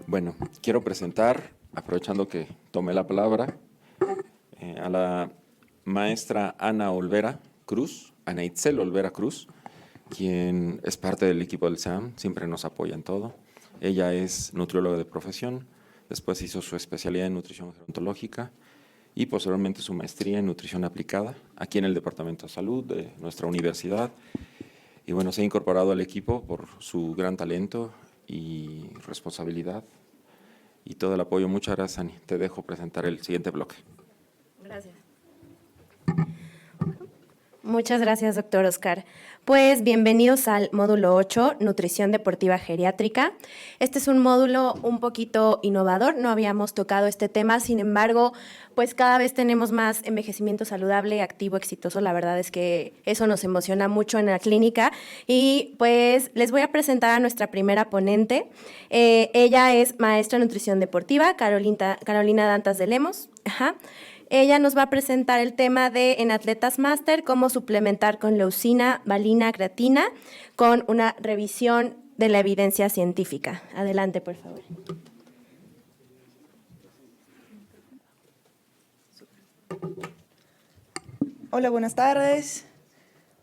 Bueno, quiero presentar, aprovechando que tomé la palabra, a la maestra Ana Olvera Cruz, Ana Itzel Olvera Cruz, quien es parte del equipo del SEAM, siempre nos apoya en todo. Ella es nutrióloga de profesión, después hizo su especialidad en nutrición gerontológica y posteriormente su maestría en nutrición aplicada, aquí en el Departamento de Salud de nuestra universidad. Y bueno, se ha incorporado al equipo por su gran talento y responsabilidad y todo el apoyo. Muchas gracias, Ani. Te dejo presentar el siguiente bloque. Gracias. Muchas gracias, doctor Oscar. Pues bienvenidos al módulo 8, Nutrición Deportiva Geriátrica. Este es un módulo un poquito innovador, no habíamos tocado este tema, sin embargo, pues cada vez tenemos más envejecimiento saludable, activo, exitoso. La verdad es que eso nos emociona mucho en la clínica. Y pues les voy a presentar a nuestra primera ponente. Ella es maestra de nutrición deportiva, Carolina Dantas de Lemos. Ajá. Ella nos va a presentar el tema de en Atletas Máster, cómo suplementar con leucina, valina, creatina, con una revisión de la evidencia científica. Adelante, por favor. Hola, buenas tardes.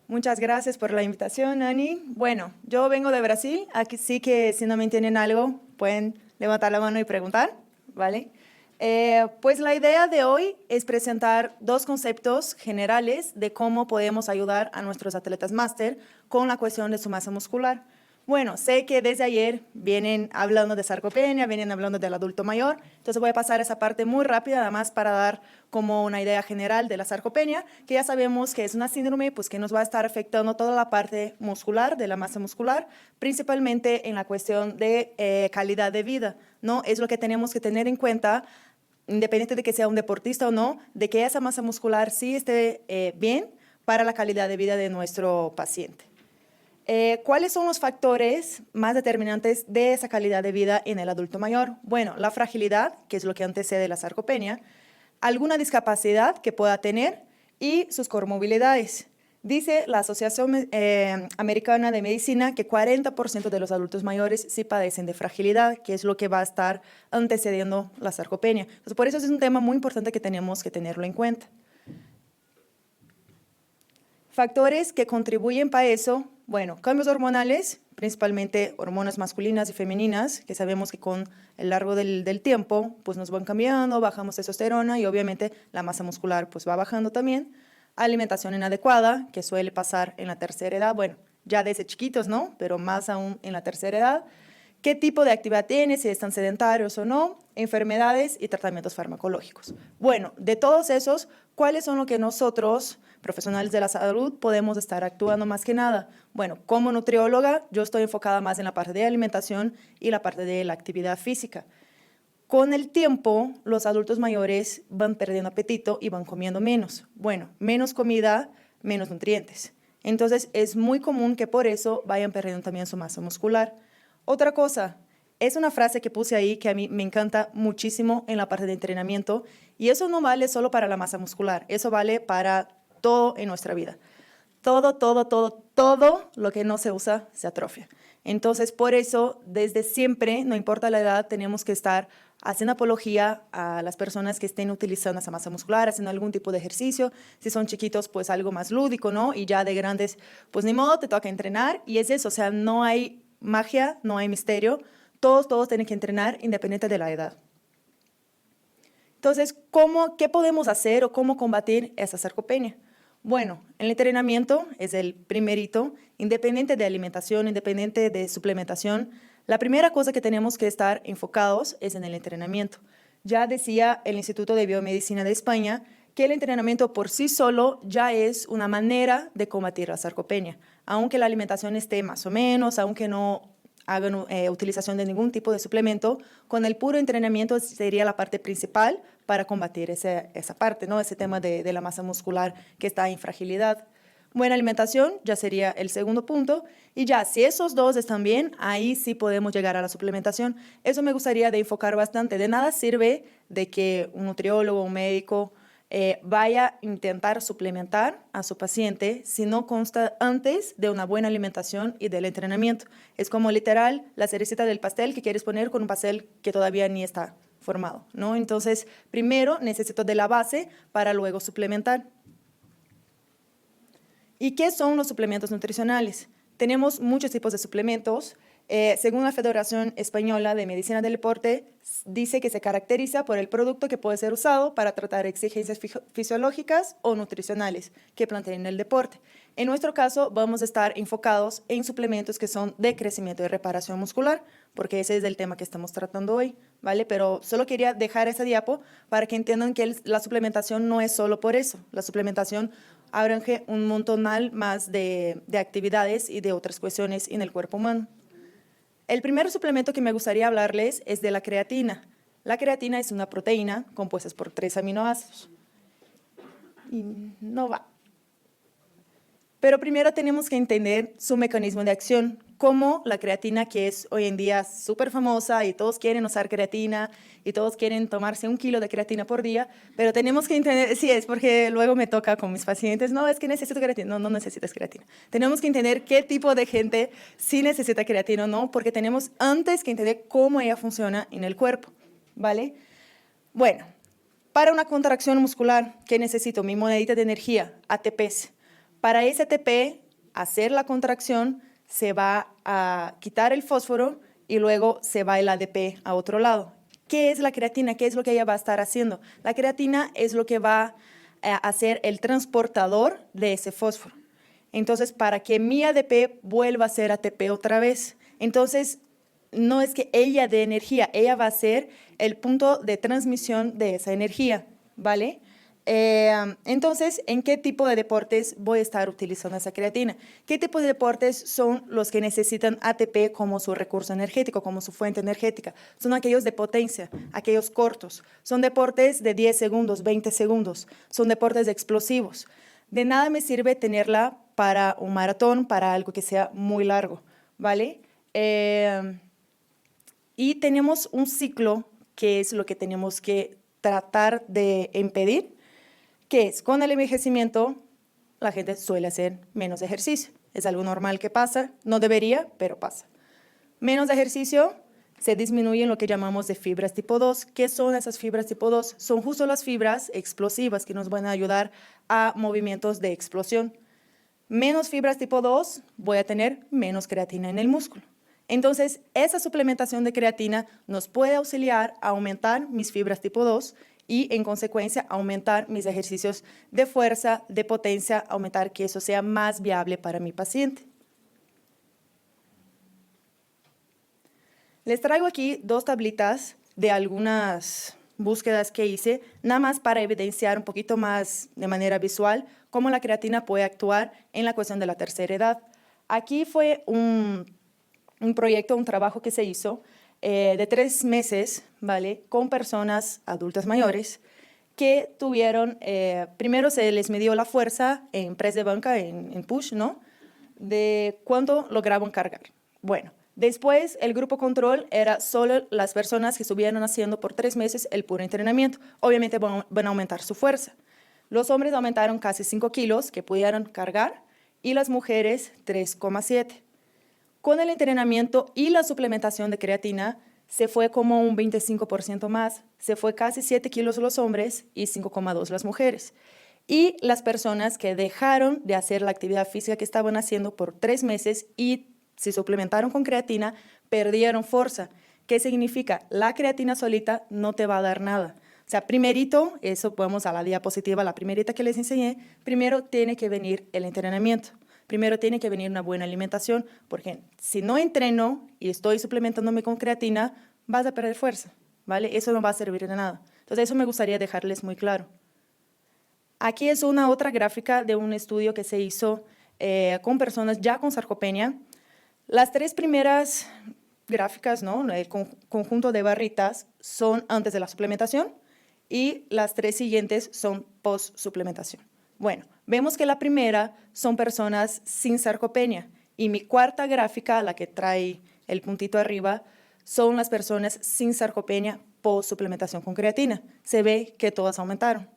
Muchas gracias por la invitación, Ani. Bueno, yo vengo de Brasil, aquí sí que si no me entienden algo, pueden levantar la mano y preguntar, ¿vale? Pues la idea de hoy es presentar dos conceptos generales de cómo podemos ayudar a nuestros atletas máster con la cuestión de su masa muscular. Bueno, sé que desde ayer vienen hablando de sarcopenia, vienen hablando del adulto mayor, entonces voy a pasar esa parte muy rápida, además para dar como una idea general de la sarcopenia, que ya sabemos que es una síndrome pues, que nos va a estar afectando toda la parte muscular, de la masa muscular, principalmente en la cuestión de calidad de vida, ¿no? Es lo que tenemos que tener en cuenta, independiente de que sea un deportista o no, de que esa masa muscular sí esté bien para la calidad de vida de nuestro paciente. ¿Cuáles son los factores más determinantes de esa calidad de vida en el adulto mayor? Bueno, la fragilidad, que es lo que antecede la sarcopenia, alguna discapacidad que pueda tener y sus comorbilidades. Dice la Asociación Americana de Medicina que 40% de los adultos mayores sí padecen de fragilidad, que es lo que va a estar antecediendo la sarcopenia. Entonces, por eso es un tema muy importante que tenemos que tenerlo en cuenta. Factores que contribuyen para eso, bueno, cambios hormonales, principalmente hormonas masculinas y femeninas, que sabemos que con el largo del tiempo pues nos van cambiando, bajamos testosterona y obviamente la masa muscular pues va bajando también. Alimentación inadecuada, que suele pasar en la tercera edad, bueno, ya desde chiquitos, ¿no? Pero más aún en la tercera edad. ¿Qué tipo de actividad tienen? Si están sedentarios o no, enfermedades y tratamientos farmacológicos. Bueno, de todos esos, ¿cuáles son los que nosotros, profesionales de la salud, podemos estar actuando más que nada? Bueno, como nutrióloga, yo estoy enfocada más en la parte de alimentación y la parte de la actividad física. Con el tiempo, los adultos mayores van perdiendo apetito y van comiendo menos. Bueno, menos comida, menos nutrientes. Entonces, es muy común que por eso vayan perdiendo también su masa muscular. Otra cosa, es una frase que puse ahí que a mí me encanta muchísimo en la parte de entrenamiento, y eso no vale solo para la masa muscular, eso vale para todo en nuestra vida. Todo lo que no se usa se atrofia. Entonces, por eso, desde siempre, no importa la edad, tenemos que estar haciendo apología a las personas que estén utilizando esa masa muscular, haciendo algún tipo de ejercicio. Si son chiquitos, pues algo más lúdico, ¿no? Y ya de grandes, pues ni modo, te toca entrenar. Y es eso, o sea, no hay magia, no hay misterio. Todos tienen que entrenar independiente de la edad. Entonces, ¿qué podemos hacer o cómo combatir esa sarcopenia? Bueno, el entrenamiento es el primerito, independiente de alimentación, independiente de suplementación. La primera cosa que tenemos que estar enfocados es en el entrenamiento. Ya decía el Instituto de Biomedicina de España que el entrenamiento por sí solo ya es una manera de combatir la sarcopenia. Aunque la alimentación esté más o menos, aunque no hagan utilización de ningún tipo de suplemento, con el puro entrenamiento sería la parte principal para combatir esa parte, ¿no? Ese tema de la masa muscular que está en fragilidad. Buena alimentación ya sería el segundo punto, y ya si esos dos están bien, ahí sí podemos llegar a la suplementación. Eso me gustaría de enfocar bastante. De nada sirve de que un nutriólogo, un médico vaya a intentar suplementar a su paciente si no consta antes de una buena alimentación y del entrenamiento. Es como literal la cerecita del pastel que quieres poner con un pastel que todavía ni está formado, ¿no? Entonces, primero necesito de la base para luego suplementar. ¿Y qué son los suplementos nutricionales? Tenemos muchos tipos de suplementos. Según la Federación Española de Medicina del Deporte, dice que se caracteriza por el producto que puede ser usado para tratar exigencias fisiológicas o nutricionales que planteen el deporte. En nuestro caso, vamos a estar enfocados en suplementos que son de crecimiento y reparación muscular, porque ese es el tema que estamos tratando hoy, ¿vale? Pero solo quería dejar esa diapo para que entiendan que la suplementación no es solo por eso. La suplementación abrange un montonal más de actividades y de otras cuestiones en el cuerpo humano. El primer suplemento que me gustaría hablarles es de la creatina. La creatina es una proteína compuesta por 3 aminoácidos. Y no va. Pero primero tenemos que entender su mecanismo de acción, como la creatina, que es hoy en día súper famosa y todos quieren usar creatina y todos quieren tomarse 1 kilo de creatina por día, pero tenemos que entender, sí es porque luego me toca con mis pacientes, no, es que necesito creatina, no, no necesitas creatina. Tenemos que entender qué tipo de gente sí necesita creatina o no, porque tenemos antes que entender cómo ella funciona en el cuerpo, ¿vale? Bueno, para una contracción muscular, ¿qué necesito? Mi monedita de energía, ATPs. Para ese ATP, hacer la contracción, se va a quitar el fósforo y luego se va el ADP a otro lado. ¿Qué es la creatina? ¿Qué es lo que ella va a estar haciendo? La creatina es lo que va a hacer el transportador de ese fósforo. Entonces, para que mi ADP vuelva a ser ATP otra vez. Entonces, no es que ella dé energía, ella va a ser el punto de transmisión de esa energía, ¿vale? Entonces, ¿en qué tipo de deportes voy a estar utilizando esa creatina? ¿Qué tipo de deportes son los que necesitan ATP como su recurso energético, como su fuente energética? Son aquellos de potencia, aquellos cortos. Son deportes de 10 segundos, 20 segundos. Son deportes explosivos. De nada me sirve tenerla para un maratón, para algo que sea muy largo, ¿vale? Y tenemos un ciclo que es lo que tenemos que tratar de impedir, que es con el envejecimiento la gente suele hacer menos ejercicio. Es algo normal que pasa, no debería, pero pasa. Menos ejercicio, se disminuyen lo que llamamos de fibras tipo 2. ¿Qué son esas fibras tipo 2? Son justo las fibras explosivas que nos van a ayudar a movimientos de explosión. Menos fibras tipo 2, voy a tener menos creatina en el músculo. Entonces, esa suplementación de creatina nos puede auxiliar a aumentar mis fibras tipo 2 y, en consecuencia, aumentar mis ejercicios de fuerza, de potencia, aumentar que eso sea más viable para mi paciente. Les traigo aquí 2 tablitas de algunas búsquedas que hice, nada más para evidenciar un poquito más de manera visual cómo la creatina puede actuar en la cuestión de la tercera edad. Aquí fue un proyecto, un trabajo que se hizo de 3 meses, ¿vale? Con personas adultas mayores que tuvieron, primero se les midió la fuerza en press de banca, en push, ¿no? De cuánto lograban cargar. Bueno, después el grupo control era solo las personas que estuvieron haciendo por 3 meses el puro entrenamiento. Obviamente van a aumentar su fuerza. Los hombres aumentaron casi 5 kilos que pudieron cargar y las mujeres 3,7. Con el entrenamiento y la suplementación de creatina, se fue como un 25% más. Se fue casi 7 kilos los hombres y 5,2 las mujeres. Y las personas que dejaron de hacer la actividad física que estaban haciendo por 3 meses y se suplementaron con creatina, perdieron fuerza. ¿Qué significa? La creatina solita no te va a dar nada. O sea, primerito, eso vamos a la diapositiva, la primerita que les enseñé, primero tiene que venir el entrenamiento. Primero tiene que venir una buena alimentación, porque si no entreno y estoy suplementándome con creatina, vas a perder fuerza, ¿vale? Eso no va a servir de nada. Entonces, eso me gustaría dejarles muy claro. Aquí es una otra gráfica de un estudio que se hizo con personas ya con sarcopenia. Las 3 primeras gráficas, ¿no? El conjunto de barritas son antes de la suplementación y las 3 siguientes son post-suplementación. Bueno, vemos que la primera son personas sin sarcopenia y mi cuarta gráfica, la que trae el puntito arriba, son las personas sin sarcopenia post suplementación con creatina. Se ve que todas aumentaron.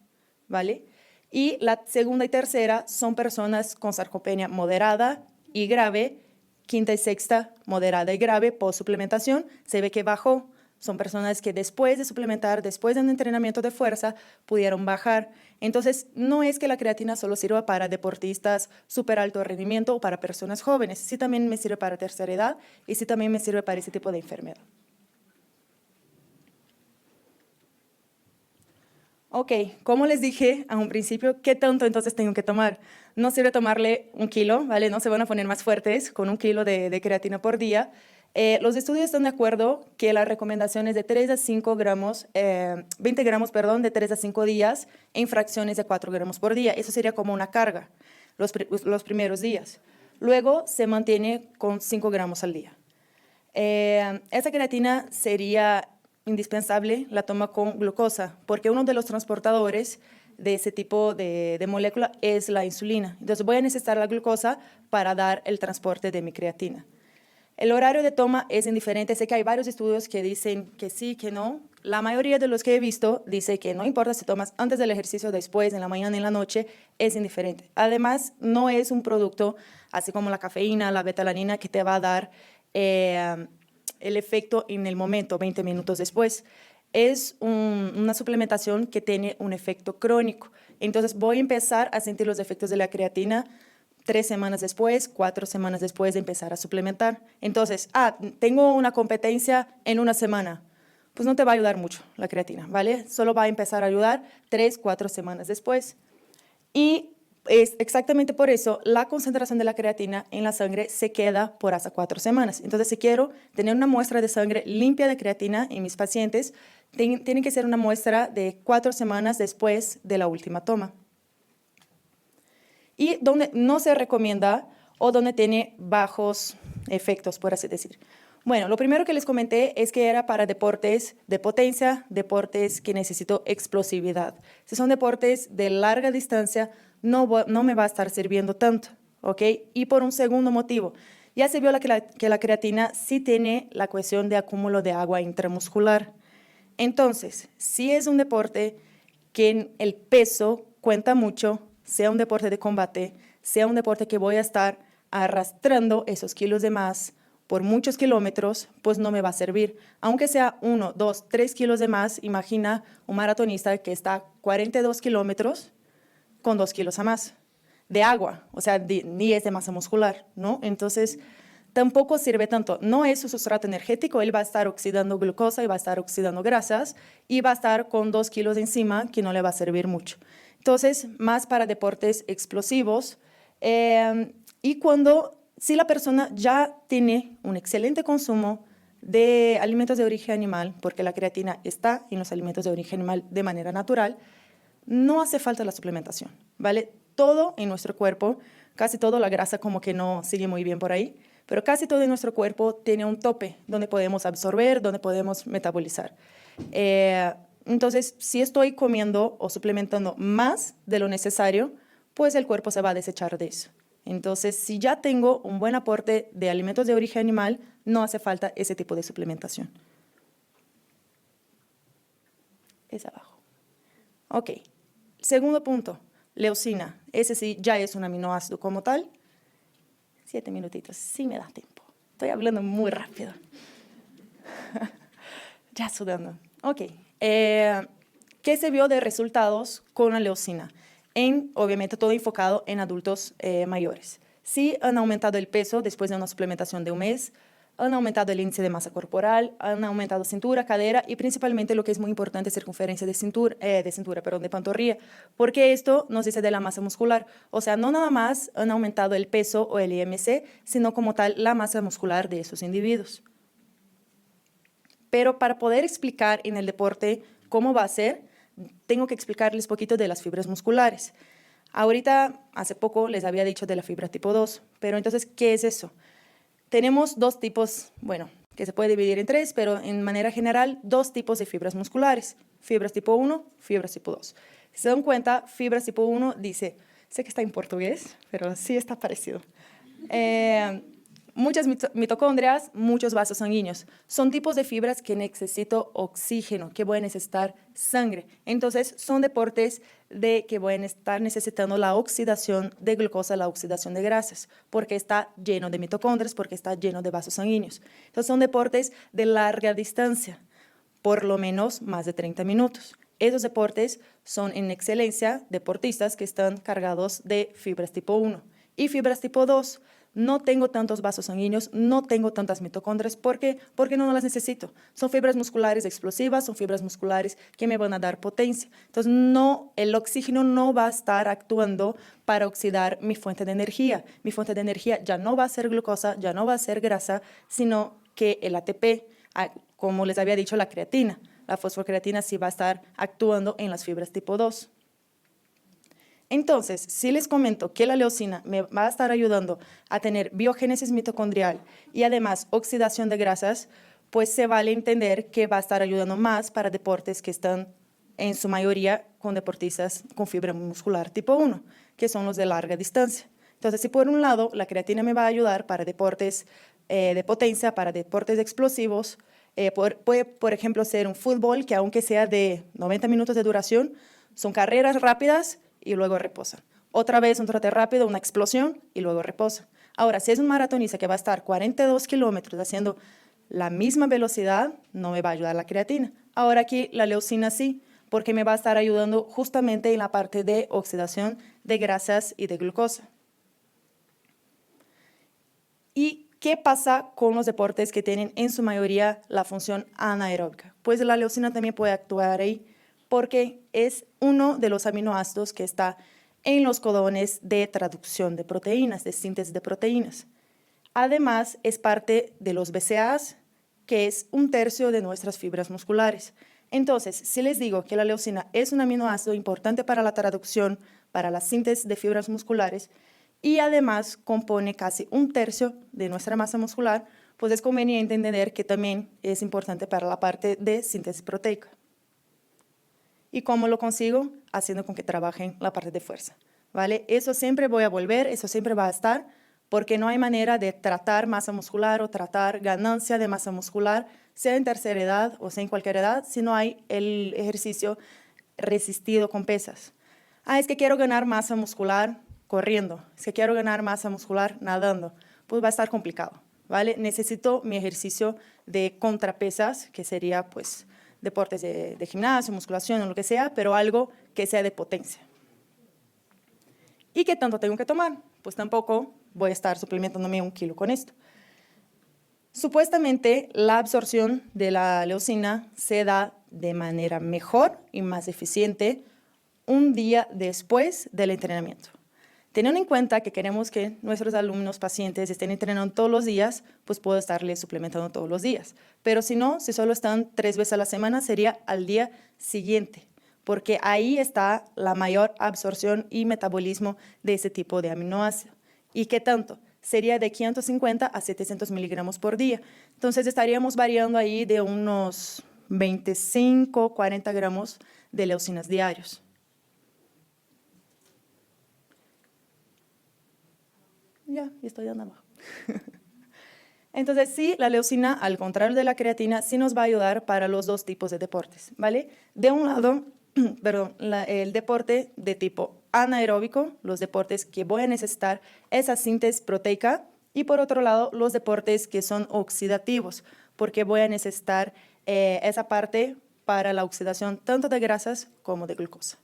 ¿vale? Y la segunda y tercera son personas con sarcopenia moderada y grave, quinta y sexta moderada y grave post suplementación, se ve que bajó. Son personas que después de suplementar, después de un entrenamiento de fuerza, pudieron bajar. Entonces, no es que la creatina solo sirva para deportistas súper alto rendimiento o para personas jóvenes. Sí también me sirve para tercera edad y sí también me sirve para ese tipo de enfermedad. Ok, como les dije a un principio, ¿qué tanto entonces tengo que tomar? No sirve tomarle 1 kilo, ¿vale? No se van a poner más fuertes con 1 kilo de creatina por día. Los estudios están de acuerdo que la recomendación es de 3 a 5 gramos, 20 gramos, perdón, de 3 a 5 días en fracciones de 4 gramos por día. Eso sería como una carga los primeros días. Luego se mantiene con 5 gramos al día. Esa creatina sería indispensable la toma con glucosa, porque uno de los transportadores de ese tipo de molécula es la insulina. Entonces voy a necesitar la glucosa para dar el transporte de mi creatina. El horario de toma es indiferente. Sé que hay varios estudios que dicen que sí, que no. La mayoría de los que he visto dice que no importa si tomas antes del ejercicio, después, en la mañana, en la noche, es indiferente. Además, no es un producto, así como la cafeína, la betalanina, que te va a dar el efecto en el momento, 20 minutos después. Es una suplementación que tiene un efecto crónico. Entonces, voy a empezar a sentir los efectos de la creatina 3 semanas después, 4 semanas después de empezar a suplementar. Entonces, tengo una competencia en 1 semana. Pues no te va a ayudar mucho la creatina, ¿vale? Solo va a empezar a ayudar 3, 4 semanas después. Y es exactamente por eso la concentración de la creatina en la sangre se queda por hasta 4 semanas. Entonces, si quiero tener una muestra de sangre limpia de creatina en mis pacientes, tiene que ser una muestra de 4 semanas después de la última toma. Y donde no se recomienda o donde tiene bajos efectos, por así decir. Bueno, lo primero que les comenté es que era para deportes de potencia, deportes que necesito explosividad. Si son deportes de larga distancia, no me va a estar sirviendo tanto, ¿ok? Y por un segundo motivo, ya se vio que la creatina sí tiene la cuestión de acúmulo de agua intramuscular. Entonces, si es un deporte que el peso cuenta mucho, sea un deporte de combate, sea un deporte que voy a estar arrastrando esos kilos de más por muchos kilómetros, pues no me va a servir. Aunque sea 1, 2, 3 kilos de más, imagina un maratonista que está 42 kilómetros con 2 kilos a más de agua, o sea, ni es de masa muscular, ¿no? Entonces, tampoco sirve tanto. No es su sustrato energético, él va a estar oxidando glucosa y va a estar oxidando grasas y va a estar con 2 kilos encima que no le va a servir mucho. Entonces, más para deportes explosivos. Y si la persona ya tiene un excelente consumo de alimentos de origen animal, porque la creatina está en los alimentos de origen animal de manera natural, no hace falta la suplementación, ¿vale? Todo en nuestro cuerpo, casi todo, la grasa como que no sigue muy bien por ahí, pero casi todo en nuestro cuerpo tiene un tope donde podemos absorber, donde podemos metabolizar. Entonces, si estoy comiendo o suplementando más de lo necesario, pues el cuerpo se va a desechar de eso. Entonces, si ya tengo un buen aporte de alimentos de origen animal, no hace falta ese tipo de suplementación. Es abajo. Ok. Segundo punto, leucina. Ese sí ya es un aminoácido como tal. 7 minutitos, sí me da tiempo. Estoy hablando muy rápido. Ya sudando. Ok. ¿Qué se vio de resultados con la leucina? Obviamente, todo enfocado en adultos mayores. Sí han aumentado el peso después de una suplementación de 1 mes, han aumentado el índice de masa corporal, han aumentado cintura, cadera y principalmente lo que es muy importante, circunferencia de pantorrilla, porque esto nos dice de la masa muscular. O sea, no nada más han aumentado el peso o el IMC, sino como tal la masa muscular de esos individuos. Pero para poder explicar en el deporte cómo va a ser, tengo que explicarles un poquito de las fibras musculares. Ahorita, hace poco, les había dicho de la fibra tipo 2, pero entonces, ¿qué es eso? Tenemos 2 tipos, bueno, que se puede dividir en 3, pero en manera general, 2 tipos de fibras musculares. Fibras tipo 1, fibras tipo 2. Si se dan cuenta, fibras tipo 1 dice, sé que está en portugués, pero sí está parecido. muchas mitocondrias, muchos vasos sanguíneos. Son tipos de fibras que necesitan oxígeno, que voy a necesitar sangre. Entonces, son deportes que voy a estar necesitando la oxidación de glucosa, la oxidación de grasas, porque está lleno de mitocondrias, porque está lleno de vasos sanguíneos. Entonces, son deportes de larga distancia, por lo menos más de 30 minutos. Esos deportes son en excelencia deportistas que están cargados de fibras tipo 1 y fibras tipo 2. No tengo tantos vasos sanguíneos, no tengo tantas mitocondrias. ¿Por qué? Porque no las necesito. Son fibras musculares explosivas, son fibras musculares que me van a dar potencia. Entonces, el oxígeno no va a estar actuando para oxidar mi fuente de energía. Mi fuente de energía ya no va a ser glucosa, ya no va a ser grasa, sino que el ATP, como les había dicho, la creatina. La fosfocreatina sí va a estar actuando en las fibras tipo 2. Entonces, si les comento que la leucina me va a estar ayudando a tener biogénesis mitocondrial y además oxidación de grasas, pues se vale entender que va a estar ayudando más para deportes que están en su mayoría con deportistas con fibra muscular tipo 1, que son los de larga distancia. Entonces, si por un lado la creatina me va a ayudar para deportes de potencia, para deportes explosivos, puede, por ejemplo, ser un fútbol que aunque sea de 90 minutos de duración, son carreras rápidas y luego reposan. Otra vez un trote rápido, una explosión y luego reposan. Ahora, si es un maratonista que va a estar 42 kilómetros haciendo la misma velocidad, no me va a ayudar la creatina. Ahora aquí la leucina sí, porque me va a estar ayudando justamente en la parte de oxidación de grasas y de glucosa. ¿Y qué pasa con los deportes que tienen en su mayoría la función anaeróbica? Pues la leucina también puede actuar ahí, porque es uno de los aminoácidos que está en los codones de traducción de proteínas, de síntesis de proteínas. Además, es parte de los BCAAs, que es un tercio de nuestras fibras musculares. Entonces, si les digo que la leucina es un aminoácido importante para la traducción, para la síntesis de fibras musculares, y además compone casi un tercio de nuestra masa muscular, pues es conveniente entender que también es importante para la parte de síntesis proteica. ¿Y cómo lo consigo? Haciendo con que trabajen la parte de fuerza, ¿vale? Eso siempre voy a volver, eso siempre va a estar, porque no hay manera de tratar masa muscular o tratar ganancia de masa muscular, sea en tercera edad o sea en cualquier edad, si no hay el ejercicio resistido con pesas. Es que quiero ganar masa muscular corriendo, es que quiero ganar masa muscular nadando, pues va a estar complicado, ¿vale? Necesito mi ejercicio de contrapesas, que sería pues deportes de gimnasio, musculación o lo que sea, pero algo que sea de potencia. ¿Y qué tanto tengo que tomar? Pues tampoco voy a estar suplementándome 1 kilo con esto. Supuestamente la absorción de la leucina se da de manera mejor y más eficiente un día después del entrenamiento. Teniendo en cuenta que queremos que nuestros alumnos, pacientes estén entrenando todos los días, pues puedo estarles suplementando todos los días. Pero si no, si solo están 3 veces a la semana, sería al día siguiente, porque ahí está la mayor absorción y metabolismo de ese tipo de aminoácido. ¿Y qué tanto? Sería de 550 a 700 miligramos por día. Entonces estaríamos variando ahí de unos 25, 40 gramos de leucinas diarios. Ya estoy dando abajo. Entonces, sí, la leucina, al contrario de la creatina, sí nos va a ayudar para los dos tipos de deportes, ¿vale? De un lado, perdón, el deporte de tipo anaeróbico, los deportes que voy a necesitar esa síntesis proteica, y por otro lado, los deportes que son oxidativos, porque voy a necesitar esa parte para la oxidación tanto de grasas como de glucosa.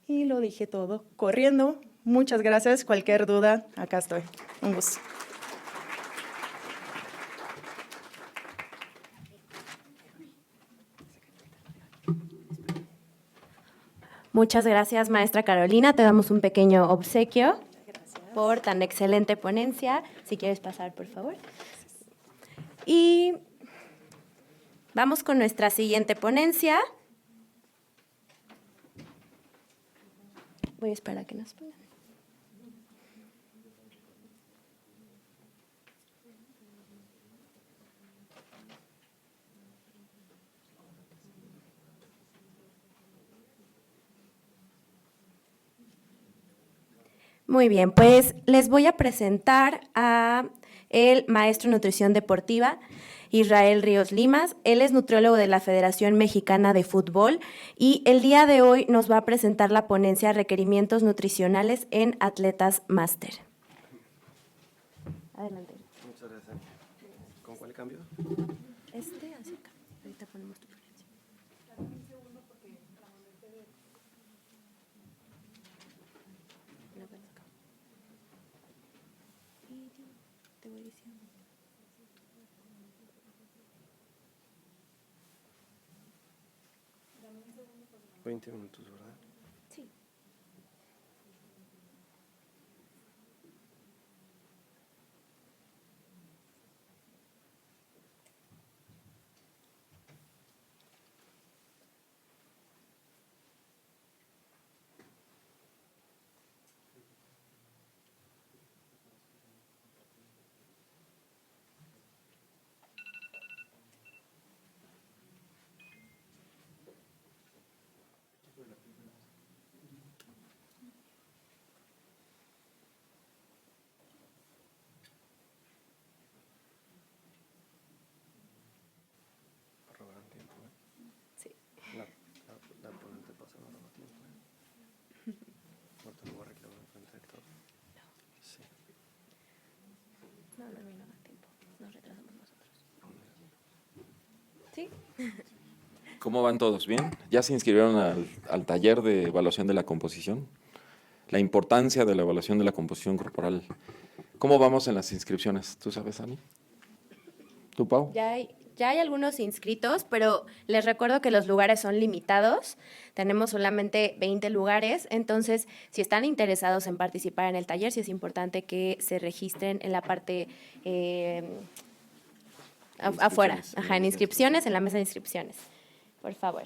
Y lo dije todo corriendo. Muchas gracias. Cualquier duda, acá estoy. Un gusto. Muchas gracias, maestra Carolina. Te damos un pequeño obsequio por tan excelente ponencia. Si quieres pasar, por favor. Y vamos con nuestra siguiente ponencia. Voy a esperar a que nos pongan. Muy bien, pues les voy a presentar a el maestro de nutrición deportiva, Israel Ríos Limas. Él es nutriólogo de la Federación Mexicana de Fútbol y el día de hoy nos va a presentar la ponencia Requerimientos nutricionales en atletas máster. Adelante. Muchas gracias. ¿Con cuál cambio? Hacia acá. Ahorita ponemos tu ponencia. Te voy diciendo. 20 minutos, ¿verdad? Sí. Robarán tiempo, ¿eh? Sí. La ponente pasa, no roba tiempo, ¿eh? Ahorita lo voy a reclamar enfrente de todo. Sí. No da tiempo. Nos retrasamos nosotros. ¿Sí? ¿Cómo van todos? ¿Bien? ¿Ya se inscribieron al taller de evaluación de la composición? La importancia de la evaluación de la composición corporal. ¿Cómo vamos en las inscripciones? ¿Tú sabes, Ani? ¿Tú, Pau? Ya hay algunos inscritos, pero les recuerdo que los lugares son limitados. Tenemos solamente 20 lugares, entonces si están interesados en participar en el taller, sí es importante que se registren en la parte afuera, en inscripciones, en la mesa de inscripciones, por favor.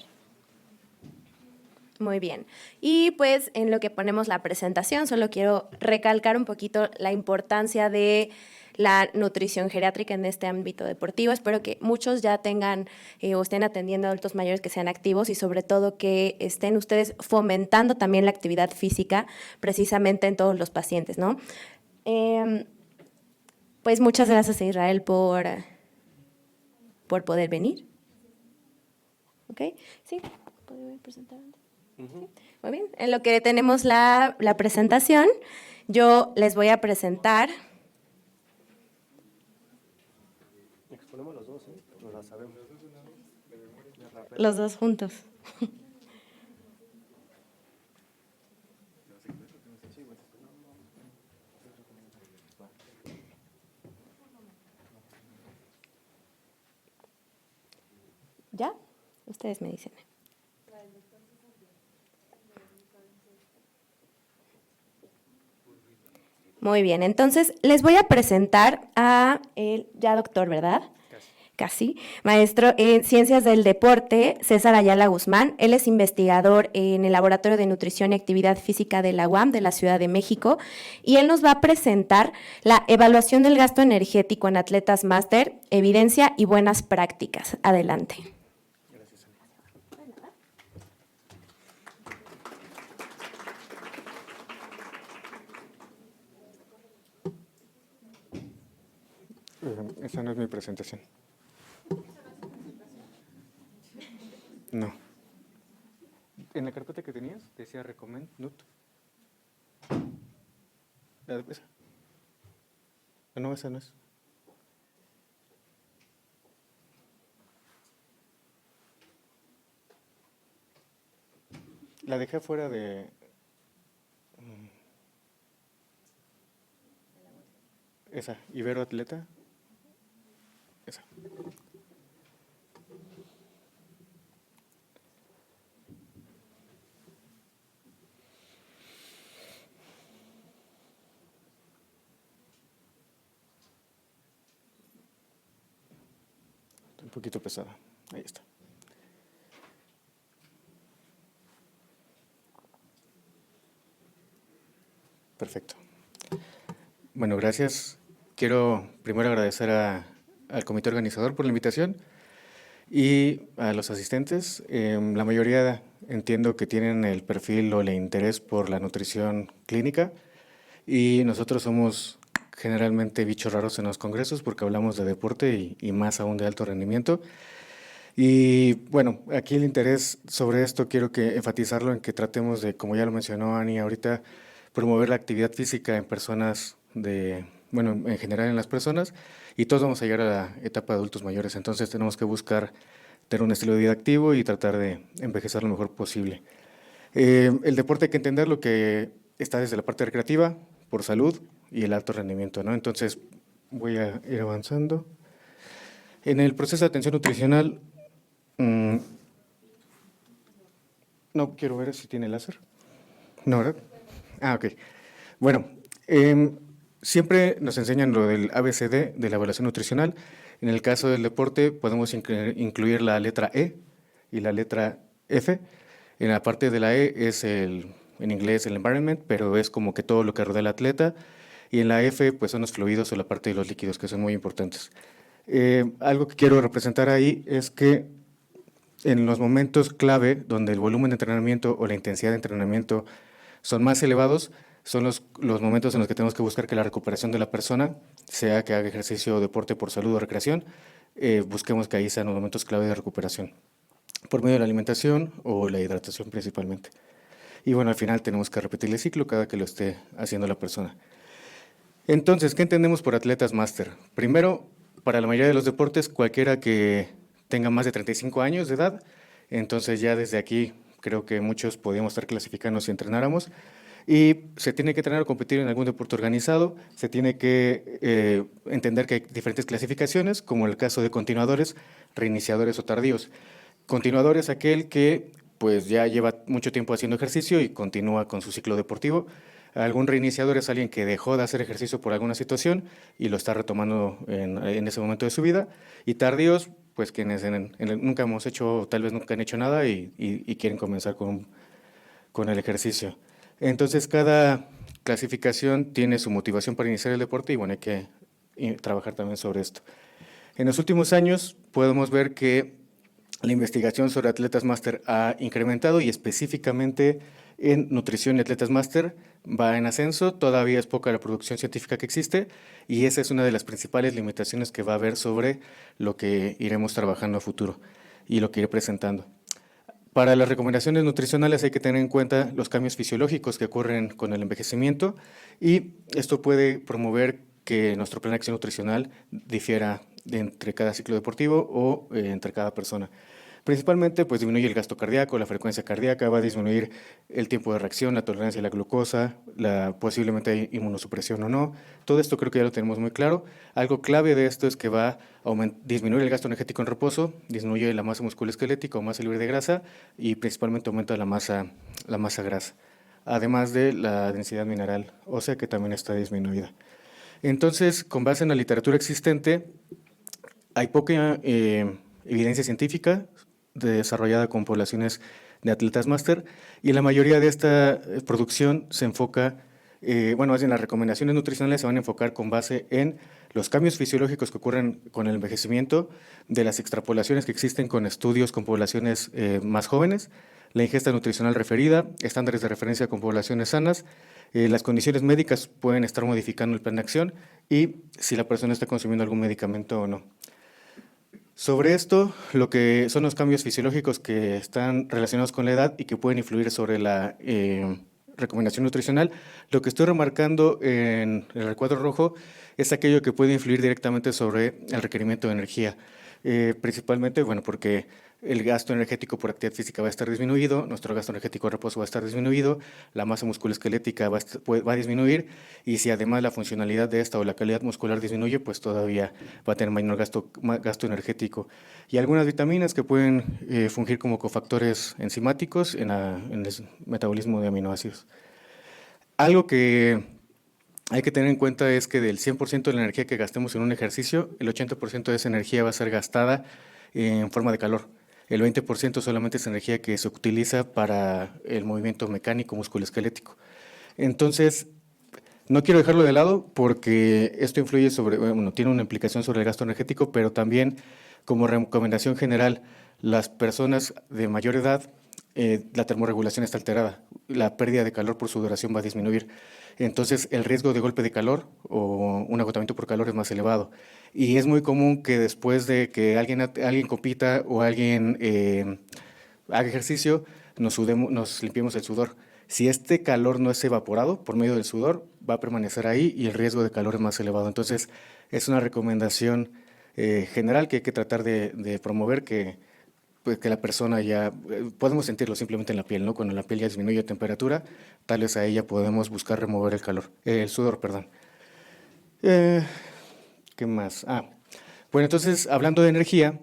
Muy bien. Y pues en lo que ponemos la presentación, solo quiero recalcar un poquito la importancia de la nutrición geriátrica en este ámbito deportivo. Espero que muchos ya tengan o estén atendiendo a adultos mayores que sean activos y sobre todo que estén ustedes fomentando también la actividad física precisamente en todos los pacientes, ¿no? Pues muchas gracias a Israel por poder venir. ¿Ok? Sí, ¿puedo presentar antes? Sí. Muy bien, en lo que tenemos la presentación, yo les voy a presentar. Exponemos los dos, ¿eh? No la sabemos. Los dos juntos. ¿Ya? Ustedes me dicen. Muy bien, entonces les voy a presentar a el ya doctor, ¿verdad? Casi, maestro en Ciencias del Deporte, César Ayala Guzmán. Él es investigador en el Laboratorio de Nutrición y Actividad Física de la UAM de la Ciudad de México y él nos va a presentar la evaluación del gasto energético en atletas máster, evidencia y buenas prácticas. Adelante. Gracias, Ani. Esa no es mi presentación. No. En la carpeta que tenías decía recommend nut. Esa. No, esa no es. La dejé fuera de... Esa, Ibero Atleta. Esa. Un poquito pesada. Ahí está. Perfecto. Bueno, gracias. Quiero primero agradecer al comité organizador por la invitación y a los asistentes. La mayoría entiendo que tienen el perfil o el interés por la nutrición clínica y nosotros somos generalmente bichos raros en los congresos porque hablamos de deporte y más aún de alto rendimiento. Y bueno, aquí el interés sobre esto quiero que enfatizarlo en que tratemos de, como ya lo mencionó Ani ahorita, promover la actividad física en personas bueno, en general en las personas, y todos vamos a llegar a la etapa de adultos mayores, entonces tenemos que buscar tener un estilo de vida activo y tratar de envejecer lo mejor posible. El deporte hay que entender lo que está desde la parte recreativa, por salud y el alto rendimiento, ¿no? Entonces voy a ir avanzando. En el proceso de atención nutricional, no quiero ver si tiene láser. No, ¿verdad? Ah, ok. Bueno, siempre nos enseñan lo del ABCD de la evaluación nutricional. En el caso del deporte podemos incluir la letra E y la letra F. En la parte de la E es en inglés el environment, pero es como que todo lo que rodea al atleta. Y en la F pues son los fluidos o la parte de los líquidos, que son muy importantes. Algo que quiero representar ahí es que en los momentos clave donde el volumen de entrenamiento o la intensidad de entrenamiento son más elevados, son los momentos en los que tenemos que buscar que la recuperación de la persona, sea que haga ejercicio o deporte por salud o recreación, busquemos que ahí sean los momentos clave de recuperación, por medio de la alimentación o la hidratación principalmente. Y bueno, al final tenemos que repetir el ciclo cada que lo esté haciendo la persona. Entonces, ¿qué entendemos por atletas máster? Primero, para la mayoría de los deportes, cualquiera que tenga más de 35 años de edad, entonces ya desde aquí creo que muchos podríamos estar clasificando si entrenáramos, y se tiene que entrenar o competir en algún deporte organizado, se tiene que entender que hay diferentes clasificaciones, como el caso de continuadores, reiniciadores o tardíos. Continuador es aquel que pues ya lleva mucho tiempo haciendo ejercicio y continúa con su ciclo deportivo. Algún reiniciador es alguien que dejó de hacer ejercicio por alguna situación y lo está retomando en ese momento de su vida. Y tardíos, pues quienes nunca hemos hecho, tal vez nunca han hecho nada y quieren comenzar con el ejercicio. Entonces, cada clasificación tiene su motivación para iniciar el deporte y bueno, hay que trabajar también sobre esto. En los últimos años podemos ver que la investigación sobre atletas máster ha incrementado y específicamente en nutrición y atletas máster va en ascenso. Todavía es poca la producción científica que existe y esa es una de las principales limitaciones que va a haber sobre lo que iremos trabajando a futuro y lo que iré presentando. Para las recomendaciones nutricionales hay que tener en cuenta los cambios fisiológicos que ocurren con el envejecimiento y esto puede promover que nuestro plan de acción nutricional difiera entre cada ciclo deportivo o entre cada persona. Principalmente, pues disminuye el gasto cardíaco, la frecuencia cardíaca, va a disminuir el tiempo de reacción, la tolerancia a la glucosa, posiblemente inmunosupresión o no. Todo esto creo que ya lo tenemos muy claro. Algo clave de esto es que va a disminuir el gasto energético en reposo, disminuye la masa musculoesquelética o masa libre de grasa y principalmente aumenta la masa grasa, además de la densidad mineral ósea que también está disminuida. Entonces, con base en la literatura existente, hay poca evidencia científica desarrollada con poblaciones de atletas máster y la mayoría de esta producción se enfoca, más bien las recomendaciones nutricionales se van a enfocar con base en los cambios fisiológicos que ocurren con el envejecimiento, de las extrapolaciones que existen con estudios con poblaciones más jóvenes, la ingesta nutricional referida, estándares de referencia con poblaciones sanas, las condiciones médicas pueden estar modificando el plan de acción y si la persona está consumiendo algún medicamento o no. Sobre esto, lo que son los cambios fisiológicos que están relacionados con la edad y que pueden influir sobre la recomendación nutricional, lo que estoy remarcando en el recuadro rojo es aquello que puede influir directamente sobre el requerimiento de energía. Principalmente, bueno, porque el gasto energético por actividad física va a estar disminuido, nuestro gasto energético de reposo va a estar disminuido, la masa musculoesquelética va a disminuir y si además la funcionalidad de esta o la calidad muscular disminuye, pues todavía va a tener mayor gasto energético. Y algunas vitaminas que pueden fungir como cofactores enzimáticos en el metabolismo de aminoácidos. Algo que hay que tener en cuenta es que del 100% de la energía que gastemos en un ejercicio, el 80% de esa energía va a ser gastada en forma de calor. El 20% solamente es energía que se utiliza para el movimiento mecánico musculoesquelético. Entonces, no quiero dejarlo de lado porque esto influye tiene una implicación sobre el gasto energético, pero también como recomendación general, las personas de mayor edad, la termorregulación está alterada, la pérdida de calor por sudoración va a disminuir. Entonces, el riesgo de golpe de calor o un agotamiento por calor es más elevado. Y es muy común que después de que alguien compita o alguien haga ejercicio, nos limpiemos el sudor. Si este calor no es evaporado por medio del sudor, va a permanecer ahí y el riesgo de calor es más elevado. Entonces, es una recomendación general que hay que tratar de promover pues, que la persona ya, podemos sentirlo simplemente en la piel, ¿no? Cuando la piel ya disminuye de temperatura, tal vez a ella podemos buscar remover el sudor, perdón. ¿Qué más? Bueno, entonces, hablando de energía,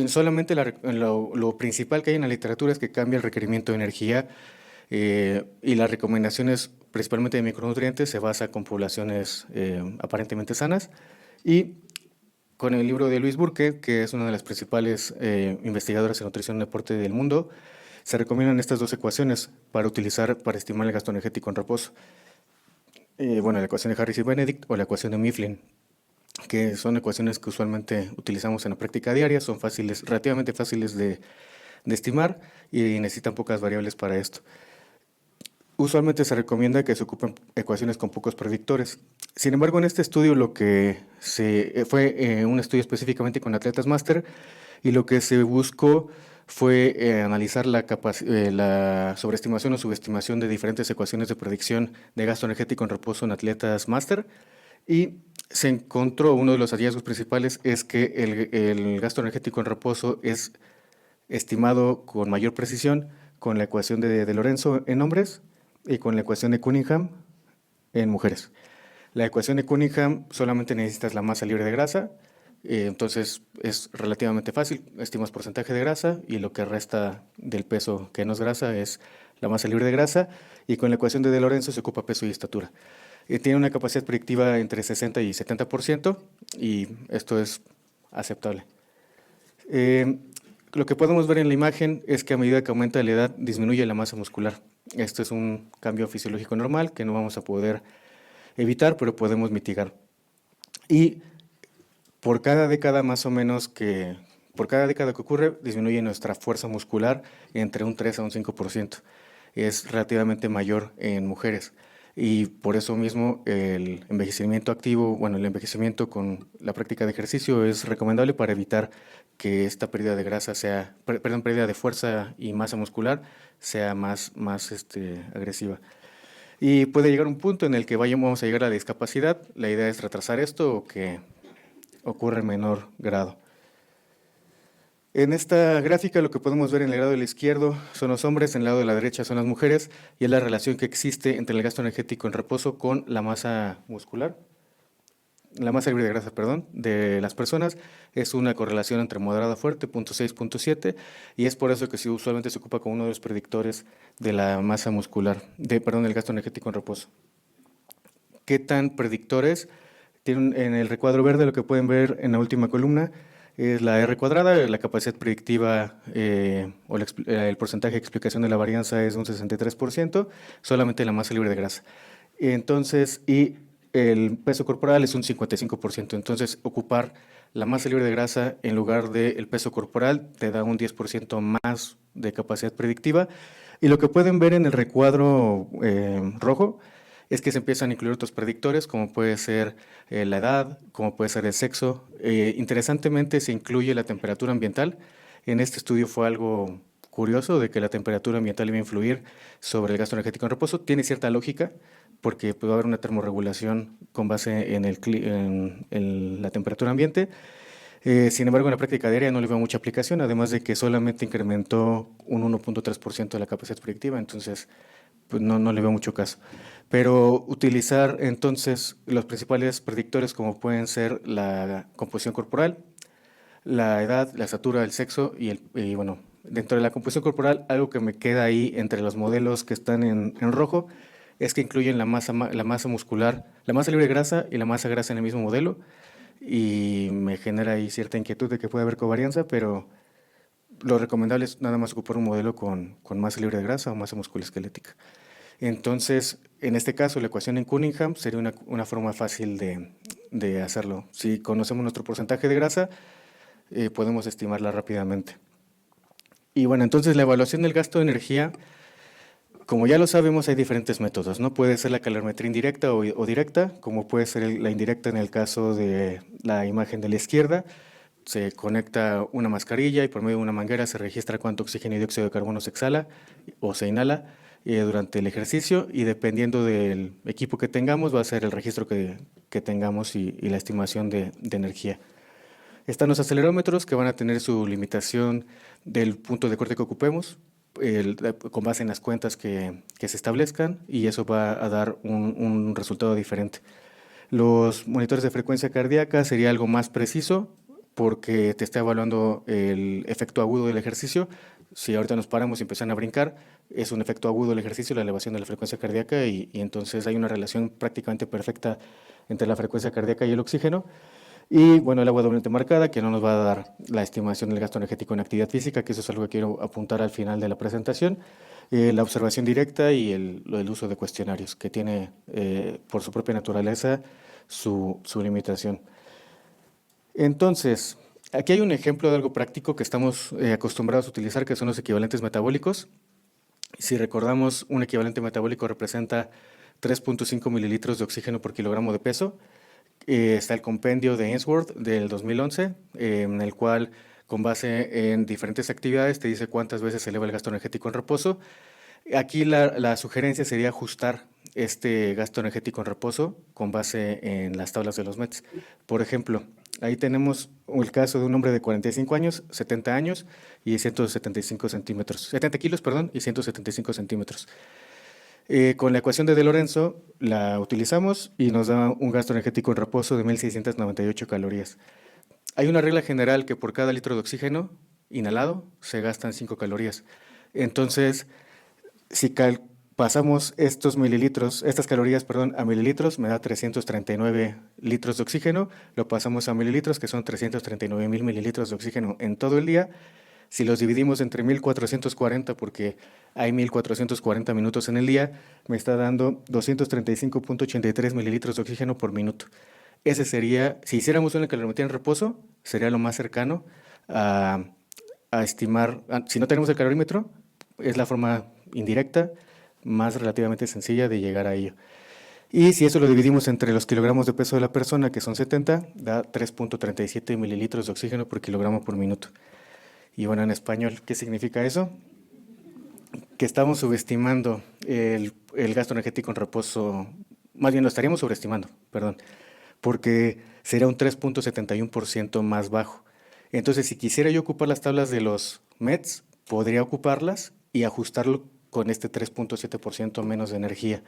solamente lo principal que hay en la literatura es que cambia el requerimiento de energía y las recomendaciones, principalmente de micronutrientes, se basa con poblaciones aparentemente sanas. Y con el libro de Louise Burke, que es una de las principales investigadoras en nutrición y deporte del mundo, se recomiendan estas dos ecuaciones para estimar el gasto energético en reposo. Bueno, la ecuación de Harris y Benedict o la ecuación de Mifflin, que son ecuaciones que usualmente utilizamos en la práctica diaria, son relativamente fáciles de estimar y necesitan pocas variables para esto. Usualmente se recomienda que se ocupen ecuaciones con pocos predictores. Sin embargo, en este estudio lo que fue un estudio específicamente con atletas máster y lo que se buscó fue analizar la sobreestimación o subestimación de diferentes ecuaciones de predicción de gasto energético en reposo en atletas máster y se encontró, uno de los hallazgos principales es que el gasto energético en reposo es estimado con mayor precisión con la ecuación de Lorenzo en hombres y con la ecuación de Cunningham en mujeres. La ecuación de Cunningham solamente necesitas la masa libre de grasa, entonces es relativamente fácil, estimas porcentaje de grasa y lo que resta del peso que no es grasa es la masa libre de grasa, y con la ecuación de Lorenzo se ocupa peso y estatura. Tiene una capacidad predictiva entre 60 y 70% y esto es aceptable. Lo que podemos ver en la imagen es que a medida que aumenta la edad disminuye la masa muscular. Esto es un cambio fisiológico normal que no vamos a poder evitar, pero podemos mitigar. Y por cada década más o menos por cada década que ocurre, disminuye nuestra fuerza muscular entre un 3 a un 5%. Es relativamente mayor en mujeres. Y por eso mismo el envejecimiento activo, el envejecimiento con la práctica de ejercicio es recomendable para evitar que esta pérdida de grasa pérdida de fuerza y masa muscular sea más agresiva. Y puede llegar un punto en el que vamos a llegar a la discapacidad. La idea es retrasar esto o que ocurra en menor grado. En esta gráfica lo que podemos ver en el lado del izquierdo son los hombres, en el lado de la derecha son las mujeres, y es la relación que existe entre el gasto energético en reposo con la masa muscular, la masa libre de grasa, de las personas. Es una correlación entre moderada fuerte, 0.6, 0.7, y es por eso que usualmente se ocupa como uno de los predictores de la masa muscular, del gasto energético en reposo. ¿Qué tan predictores? En el recuadro verde lo que pueden ver en la última columna es la R cuadrada, la capacidad predictiva o el porcentaje de explicación de la varianza es un 63%, solamente la masa libre de grasa. Entonces, y el peso corporal es un 55%. Entonces, ocupar la masa libre de grasa en lugar del peso corporal te da un 10% más de capacidad predictiva. Y lo que pueden ver en el recuadro rojo es que se empiezan a incluir otros predictores, como puede ser la edad, como puede ser el sexo. Interesantemente, se incluye la temperatura ambiental. En este estudio fue algo curioso de que la temperatura ambiental iba a influir sobre el gasto energético en reposo. Tiene cierta lógica, porque puede haber una termorregulación con base en la temperatura ambiente. Sin embargo, en la práctica diaria no le veo mucha aplicación, además de que solamente incrementó un 1.3% de la capacidad predictiva, entonces pues no le veo mucho caso. Pero utilizar entonces los principales predictores como pueden ser la composición corporal, la edad, la estatura, el sexo y dentro de la composición corporal, algo que me queda ahí entre los modelos que están en rojo es que incluyen la masa muscular, la masa libre de grasa y la masa grasa en el mismo modelo, y me genera ahí cierta inquietud de que puede haber covarianza, pero lo recomendable es nada más ocupar un modelo con masa libre de grasa o masa musculoesquelética. Entonces, en este caso, la ecuación en Cunningham sería una forma fácil de hacerlo. Si conocemos nuestro porcentaje de grasa, podemos estimarla rápidamente. Y bueno, entonces la evaluación del gasto de energía Como ya lo sabemos, hay diferentes métodos, ¿no? Puede ser la calorimetría indirecta o directa, como puede ser la indirecta en el caso de la imagen de la izquierda. Se conecta una mascarilla y por medio de una manguera se registra cuánto oxígeno y dióxido de carbono se exhala o se inhala durante el ejercicio, y dependiendo del equipo que tengamos va a ser el registro que tengamos y la estimación de energía. Están los acelerómetros, que van a tener su limitación del punto de corte que ocupemos, con base en las cuentas que se establezcan, y eso va a dar un resultado diferente. Los monitores de frecuencia cardíaca sería algo más preciso porque te está evaluando el efecto agudo del ejercicio. Si ahorita nos paramos y empiezan a brincar, es un efecto agudo del ejercicio, la elevación de la frecuencia cardíaca, y entonces hay una relación prácticamente perfecta entre la frecuencia cardíaca y el oxígeno. Y bueno, el agua doblemente marcada, que no nos va a dar la estimación del gasto energético en actividad física, que eso es algo que quiero apuntar al final de la presentación. La observación directa y el uso de cuestionarios, que tiene por su propia naturaleza su limitación. Entonces, aquí hay un ejemplo de algo práctico que estamos acostumbrados a utilizar, que son los equivalentes metabólicos. Si recordamos, un equivalente metabólico representa 3.5 mililitros de oxígeno por kilogramo de peso. Está el compendio de Ainsworth del 2011, en el cual, con base en diferentes actividades, te dice cuántas veces se eleva el gasto energético en reposo. Aquí la sugerencia sería ajustar este gasto energético en reposo con base en las tablas de los METs. Por ejemplo, ahí tenemos el caso de un hombre de 45 años, 70 años y 175 centímetros, 70 kilos, perdón, y 175 centímetros. Con la ecuación de Lorenzo la utilizamos y nos da un gasto energético en reposo de 1.698 calorías. Hay una regla general que por cada litro de oxígeno inhalado se gastan 5 calorías. Entonces, si pasamos estas calorías, a mililitros, me da 339 litros de oxígeno. Lo pasamos a mililitros, que son 339.000 mililitros de oxígeno en todo el día. Si los dividimos entre 1.440, porque hay 1.440 minutos en el día, me está dando 235.83 mililitros de oxígeno por minuto. Ese sería, si hiciéramos una calorimetría en reposo, sería lo más cercano a estimar. Si no tenemos el calorímetro, es la forma indirecta, más relativamente sencilla de llegar a ello. Y si eso lo dividimos entre los kilogramos de peso de la persona, que son 70, da 3.37 mililitros de oxígeno por kilogramo por minuto. Y bueno, en español, ¿qué significa eso? Que estamos subestimando el gasto energético en reposo, más bien lo estaríamos sobreestimando, perdón, porque sería un 3.71% más bajo. Entonces, si quisiera yo ocupar las tablas de los METs, podría ocuparlas y ajustarlo con este 3.7% menos de energía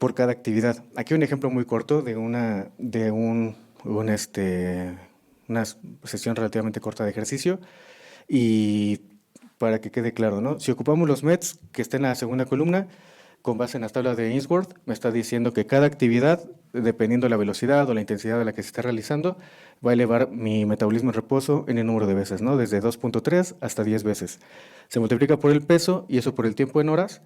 por cada actividad. Aquí un ejemplo muy corto de una sesión relativamente corta de ejercicio, y para que quede claro, ¿no? Si ocupamos los METs que está en la segunda columna, con base en las tablas de Ainsworth, me está diciendo que cada actividad, dependiendo de la velocidad o la intensidad de la que se está realizando, va a elevar mi metabolismo en reposo en el número de veces, ¿no? Desde 2.3 hasta 10 veces. Se multiplica por el peso y eso por el tiempo en horas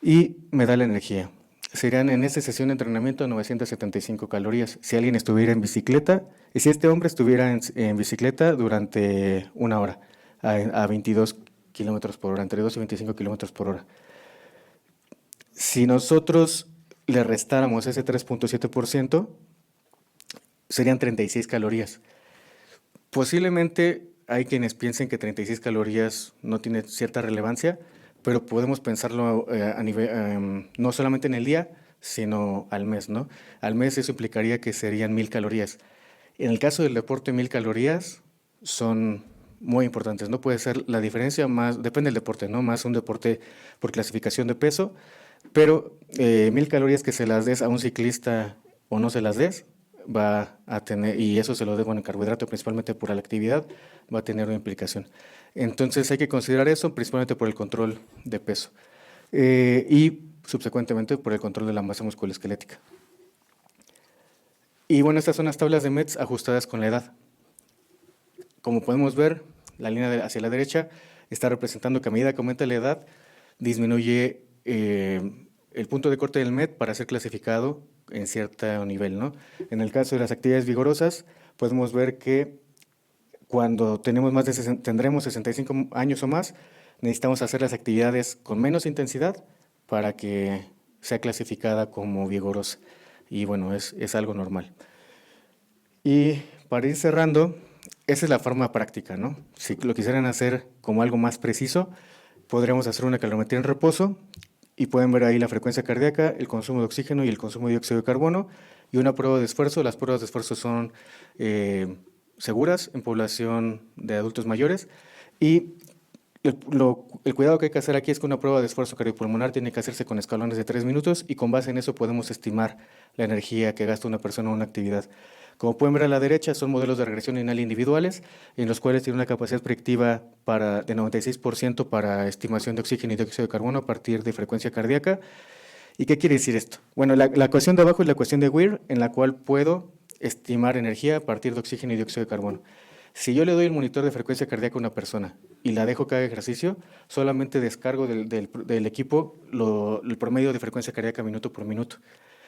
y me da la energía. Serían en esta sesión de entrenamiento 975 calorías. Si alguien estuviera en bicicleta, y si este hombre estuviera en bicicleta durante una hora, a 22 kilómetros por hora, entre 2 y 25 kilómetros por hora. Si nosotros le restáramos ese 3.7%, serían 36 calorías. Posiblemente hay quienes piensen que 36 calorías no tiene cierta relevancia, pero podemos pensarlo a nivel, no solamente en el día, sino al mes, ¿no? Al mes eso implicaría que serían 1.000 calorías. En el caso del deporte, 1.000 calorías son muy importantes. No puede ser la diferencia más, depende del deporte, ¿no? Más un deporte por clasificación de peso, pero 1.000 calorías que se las des a un ciclista o no se las des, va a tener, y eso se lo debo en carbohidrato principalmente por la actividad, va a tener una implicación. Entonces hay que considerar eso principalmente por el control de peso y subsecuentemente por el control de la masa musculoesquelética. Y bueno, estas son las tablas de METs ajustadas con la edad. Como podemos ver, la línea hacia la derecha está representando que a medida que aumenta la edad, disminuye el punto de corte del MET para ser clasificado en cierto nivel, ¿no? En el caso de las actividades vigorosas, podemos ver que cuando tendremos 65 años o más, necesitamos hacer las actividades con menos intensidad para que sea clasificada como vigorosa. Y bueno, es algo normal. Y para ir cerrando, esa es la forma práctica, ¿no? Si lo quisieran hacer como algo más preciso, podríamos hacer una calorimetría en reposo y pueden ver ahí la frecuencia cardíaca, el consumo de oxígeno y el consumo de dióxido de carbono y una prueba de esfuerzo. Las pruebas de esfuerzo son seguras en población de adultos mayores y el cuidado que hay que hacer aquí es que una prueba de esfuerzo cardiopulmonar tiene que hacerse con escalones de 3 minutos y con base en eso podemos estimar la energía que gasta una persona en una actividad. Como pueden ver a la derecha, son modelos de regresión lineal individuales, en los cuales tiene una capacidad predictiva de 96% para estimación de oxígeno y dióxido de carbono a partir de frecuencia cardíaca. ¿Y qué quiere decir esto? Bueno, la ecuación de abajo es la ecuación de Weir, en la cual puedo estimar energía a partir de oxígeno y dióxido de carbono. Si yo le doy el monitor de frecuencia cardíaca a una persona y la dejo que haga ejercicio, solamente descargo del equipo el promedio de frecuencia cardíaca minuto por minuto.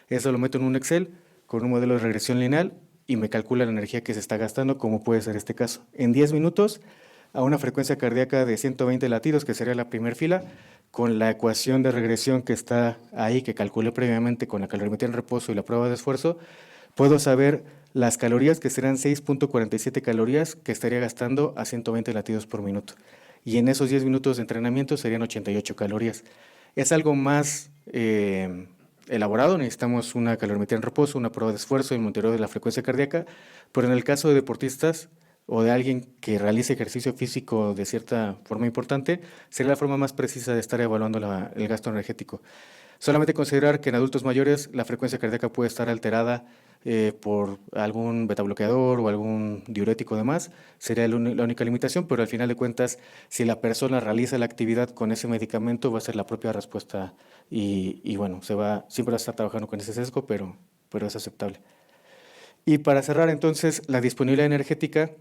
Eso lo meto en un Excel con un modelo de regresión lineal y me calcula la energía que se está gastando, como puede ser este caso. En 10 minutos, a una frecuencia cardíaca de 120 latidos, que sería la primera fila, con la ecuación de regresión que está ahí, que calculé previamente con la calorimetría en reposo y la prueba de esfuerzo, puedo saber las calorías, que serán 6.47 calorías que estaría gastando a 120 latidos por minuto. Y en esos 10 minutos de entrenamiento serían 88 calorías. Es algo más elaborado, necesitamos una calorimetría en reposo, una prueba de esfuerzo y el monitoreo de la frecuencia cardíaca, pero en el caso de deportistas o de alguien que realice ejercicio físico de cierta forma importante, sería la forma más precisa de estar evaluando el gasto energético. Solamente considerar que en adultos mayores la frecuencia cardíaca puede estar alterada por algún betabloqueador o algún diurético demás, sería la única limitación, pero al final de cuentas, si la persona realiza la actividad con ese medicamento, va a ser la propia respuesta y bueno, siempre va a estar trabajando con ese sesgo, pero es aceptable. Y para cerrar entonces, la disponibilidad energética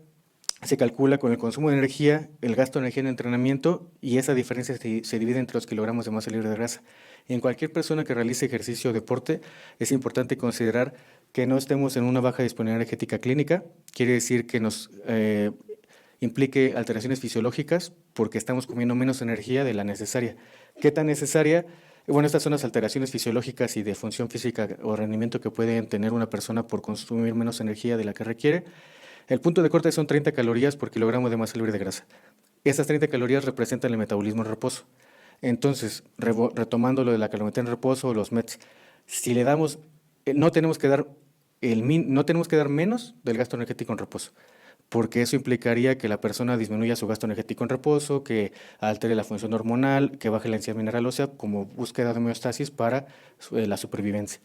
se calcula con el consumo de energía, el gasto de energía en entrenamiento y esa diferencia se divide entre los kilogramos de masa libre de grasa. En cualquier persona que realice ejercicio o deporte es importante considerar que no estemos en una baja disponibilidad energética clínica, quiere decir que nos implique alteraciones fisiológicas porque estamos comiendo menos energía de la necesaria. ¿Qué tan necesaria? Bueno, estas son las alteraciones fisiológicas y de función física o rendimiento que puede tener una persona por consumir menos energía de la que requiere. El punto de corte son 30 calorías por kilogramo de masa libre de grasa. Estas 30 calorías representan el metabolismo en reposo. Entonces, retomando lo de la calorimetría en reposo o los METs, si le damos, no tenemos que dar menos del gasto energético en reposo, porque eso implicaría que la persona disminuya su gasto energético en reposo, que altere la función hormonal, que baje la densidad mineral ósea como búsqueda de homeostasis para la supervivencia.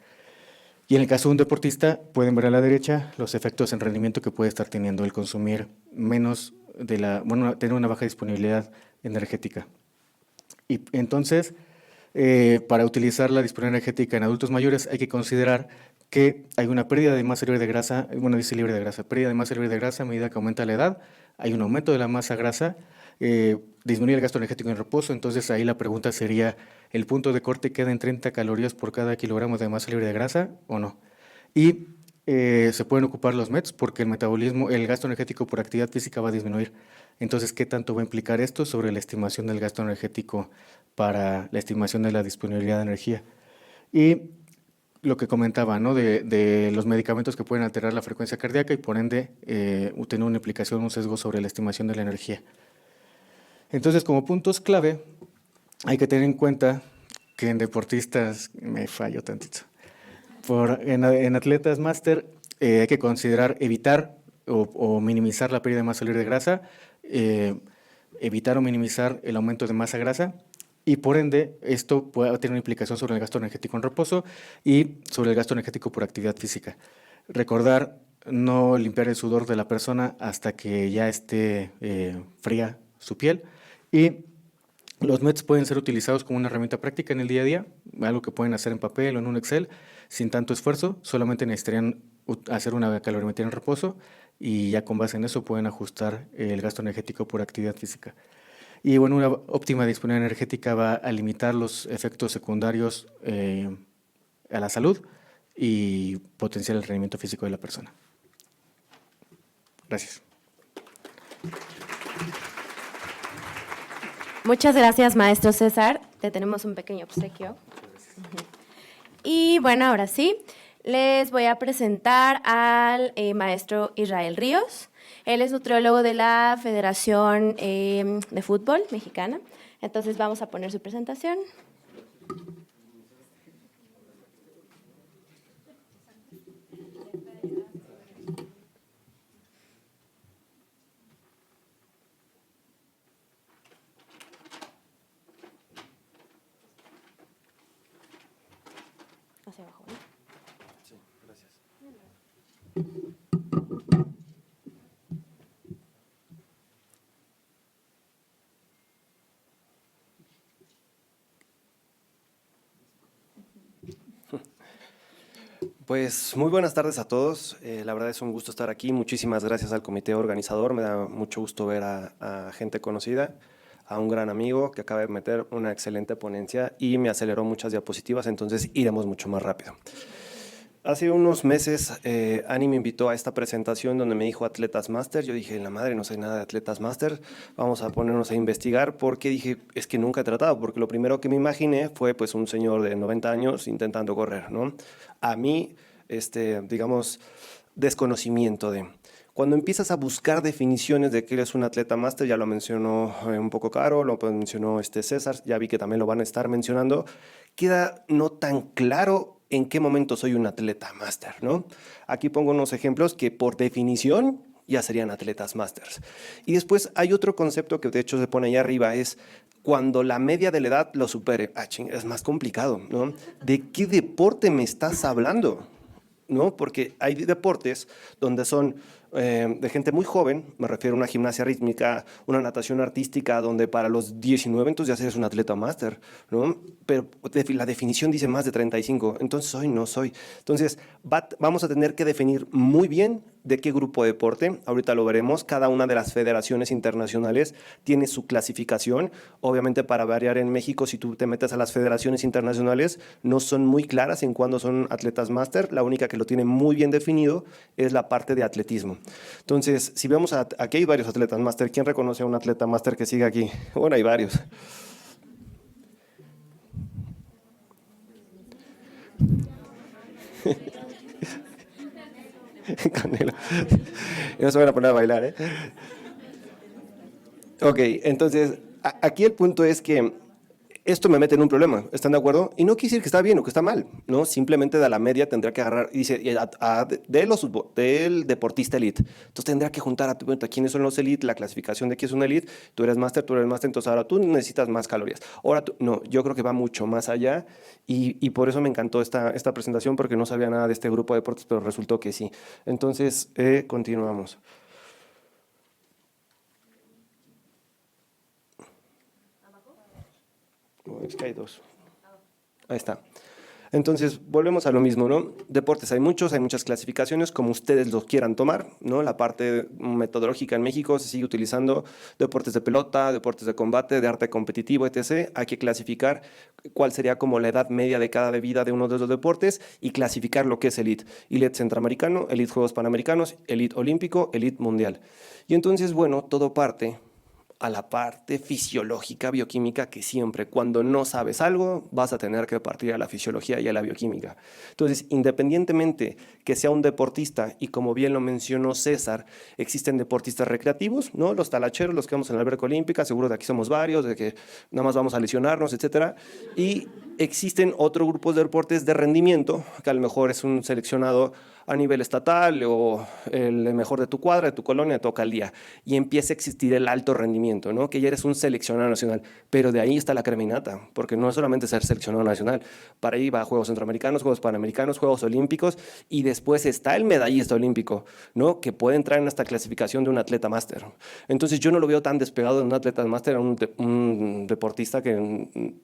Y en el caso de un deportista, pueden ver a la derecha los efectos en rendimiento que puede estar teniendo el consumir menos tener una baja disponibilidad energética. Y entonces, para utilizar la disponibilidad energética en adultos mayores, hay que considerar que hay una pérdida de masa libre de grasa, pérdida de masa libre de grasa a medida que aumenta la edad, hay un aumento de la masa grasa, disminuye el gasto energético en reposo, entonces ahí la pregunta sería, ¿el punto de corte queda en 30 calorías por cada kilogramo de masa libre de grasa o no? Y se pueden ocupar los METs porque el gasto energético por actividad física va a disminuir. Entonces, ¿qué tanto va a implicar esto sobre la estimación del gasto energético para la estimación de la disponibilidad de energía? Y lo que comentaba, ¿no? de los medicamentos que pueden alterar la frecuencia cardíaca y por ende tener una implicación, un sesgo sobre la estimación de la energía. Entonces, como puntos clave, hay que tener en cuenta que en deportistas, me fallo tantito, en atletas máster hay que considerar evitar o minimizar la pérdida de masa libre de grasa, evitar o minimizar el aumento de masa grasa y por ende esto puede tener una implicación sobre el gasto energético en reposo y sobre el gasto energético por actividad física. Recordar no limpiar el sudor de la persona hasta que ya esté fría su piel y los METs pueden ser utilizados como una herramienta práctica en el día a día, algo que pueden hacer en papel o en un Excel sin tanto esfuerzo, solamente necesitarían hacer una calorimetría en reposo y ya con base en eso pueden ajustar el gasto energético por actividad física. Y bueno, una óptima disponibilidad energética va a limitar los efectos secundarios a la salud y potenciar el rendimiento físico de la persona. Gracias. Muchas gracias, maestro César. Te tenemos un pequeño obsequio. Y bueno, ahora sí, les voy a presentar al maestro Israel Ríos. Él es nutriólogo de la Federación de Fútbol Mexicana. Entonces vamos a poner su presentación. Hacia abajo, ¿no? Sí, gracias. Pues muy buenas tardes a todos. La verdad es un gusto estar aquí. Muchísimas gracias al comité organizador. Me da mucho gusto ver a gente conocida, a un gran amigo que acaba de meter una excelente ponencia y me aceleró muchas diapositivas, entonces iremos mucho más rápido. Hace unos meses, Ani me invitó a esta presentación donde me dijo Atletas Master. Yo dije, la madre, no sé nada de Atletas Master, vamos a ponernos a investigar, porque dije, es que nunca he tratado, porque lo primero que me imaginé fue pues un señor de 90 años intentando correr, ¿no? A mí, digamos, desconocimiento de... Cuando empiezas a buscar definiciones de qué eres un atleta máster, ya lo mencionó un poco Caro, lo mencionó César, ya vi que también lo van a estar mencionando, queda no tan claro en qué momento soy un atleta máster, ¿no? Aquí pongo unos ejemplos que por definición ya serían atletas másters. Y después hay otro concepto que de hecho se pone ahí arriba, es cuando la media de la edad lo supere. Es más complicado, ¿no? ¿De qué deporte me estás hablando? ¿No? Porque hay deportes donde son de gente muy joven, me refiero a una gimnasia rítmica, una natación artística, donde para los 19 entonces ya eres un atleta máster, ¿no? Pero la definición dice más de 35, entonces soy, no soy. Entonces vamos a tener que definir muy bien de qué grupo de deporte, ahorita lo veremos, cada una de las federaciones internacionales tiene su clasificación, obviamente para variar en México, si tú te metes a las federaciones internacionales, no son muy claras en cuándo son atletas máster, la única que lo tiene muy bien definido es la parte de atletismo. Entonces, si vemos, aquí hay varios atletas máster, ¿quién reconoce a un atleta máster que sigue aquí? Bueno, hay varios. Canelo. Y no se van a poner a bailar, ¿eh? Ok, entonces, aquí el punto es que esto me mete en un problema, ¿están de acuerdo? Y no quiere decir que está bien o que está mal, ¿no? Simplemente de la media tendrá que agarrar, y dice, del deportista elite. Entonces tendrá que juntar a quiénes son los elite, la clasificación de quién es un elite, tú eres máster, entonces ahora tú necesitas más calorías. Ahora no, yo creo que va mucho más allá y por eso me encantó esta presentación, porque no sabía nada de este grupo de deportes, pero resultó que sí. Entonces, continuamos. Es que hay dos. Ahí está. Entonces, volvemos a lo mismo, ¿no? Deportes hay muchas clasificaciones, como ustedes los quieran tomar, ¿no? La parte metodológica en México se sigue utilizando deportes de pelota, deportes de combate, de arte competitivo, etc. Hay que clasificar cuál sería como la edad media de cada vida de uno de los deportes y clasificar lo que es elite. Elite centroamericano, elite Juegos Panamericanos, elite olímpico, elite mundial. Y entonces, bueno, todo parte a la parte fisiológica, bioquímica, que siempre cuando no sabes algo vas a tener que partir a la fisiología y a la bioquímica. Entonces, independientemente que sea un deportista, y como bien lo mencionó César, existen deportistas recreativos, ¿no? Los talacheros, los que vamos en la alberca olímpica, seguro de aquí somos varios, de que nada más vamos a lesionarnos, etcétera. Y existen otros grupos de deportes de rendimiento, que a lo mejor es un seleccionado a nivel estatal o el mejor de tu cuadra, de tu colonia, de tu alcaldía, y empieza a existir el alto rendimiento, ¿no? Que ya eres un seleccionado nacional, pero de ahí está la creminata, porque no es solamente ser seleccionado nacional, para ahí va Juegos Centroamericanos, Juegos Panamericanos, Juegos Olímpicos, y después está el medallista olímpico, ¿no? Que puede entrar en esta clasificación de un atleta máster. Entonces yo no lo veo tan despegado de un atleta máster a un deportista que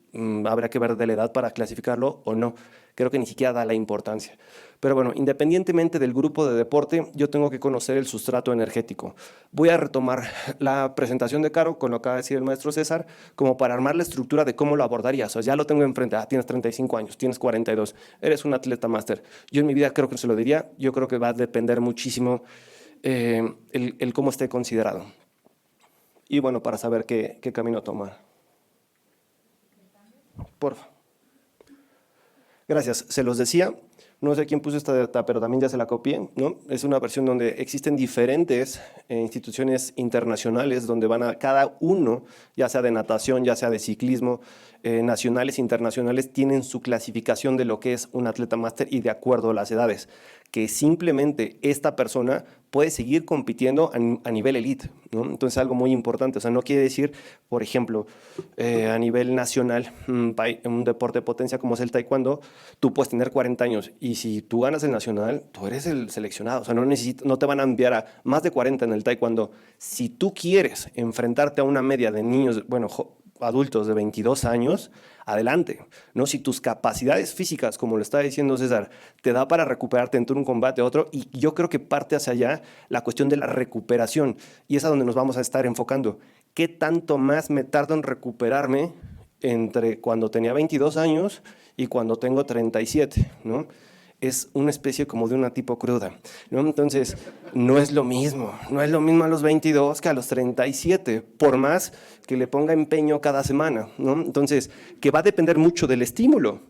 habrá que ver de la edad para clasificarlo o no. Creo que ni siquiera da la importancia. Pero bueno, independientemente del grupo de deporte, yo tengo que conocer el sustrato energético. Voy a retomar la presentación de Caro, con lo que acaba de decir el maestro César, como para armar la estructura de cómo lo abordarías. O sea, ya lo tengo enfrente. Tienes 35 años, tienes 42, eres un atleta máster. Yo en mi vida creo que se lo diría. Yo creo que va a depender muchísimo el cómo esté considerado. Y bueno, para saber qué camino tomar. por favor. Gracias. Se los decía, no sé quién puso esta data, pero también ya se la copié, ¿no? Es una versión donde existen diferentes instituciones internacionales donde van a cada uno, ya sea de natación, ya sea de ciclismo, nacionales, internacionales, tienen su clasificación de lo que es un atleta máster y de acuerdo a las edades, que simplemente esta persona puede seguir compitiendo a nivel elite, ¿no? Entonces, algo muy importante. O sea, no quiere decir, por ejemplo, a nivel nacional, un deporte de potencia como es el taekwondo, tú puedes tener 40 años y si tú ganas el nacional, tú eres el seleccionado. O sea, no te van a enviar a más de 40 en el taekwondo. Si tú quieres enfrentarte a una media de niños, bueno, adultos de 22 años, adelante, ¿no? Si tus capacidades físicas, como lo está diciendo César, te da para recuperarte entre un combate a otro, y yo creo que parte hacia allá la cuestión de la recuperación, y es a donde nos vamos a estar enfocando. ¿Qué tanto más me tardo en recuperarme entre cuando tenía 22 años y cuando tengo 37, ¿no? Es una especie como de una tipo cruda, ¿no? Entonces, no es lo mismo a los 22 que a los 37, por más que le ponga empeño cada semana, ¿no? Entonces, que va a depender mucho del estímulo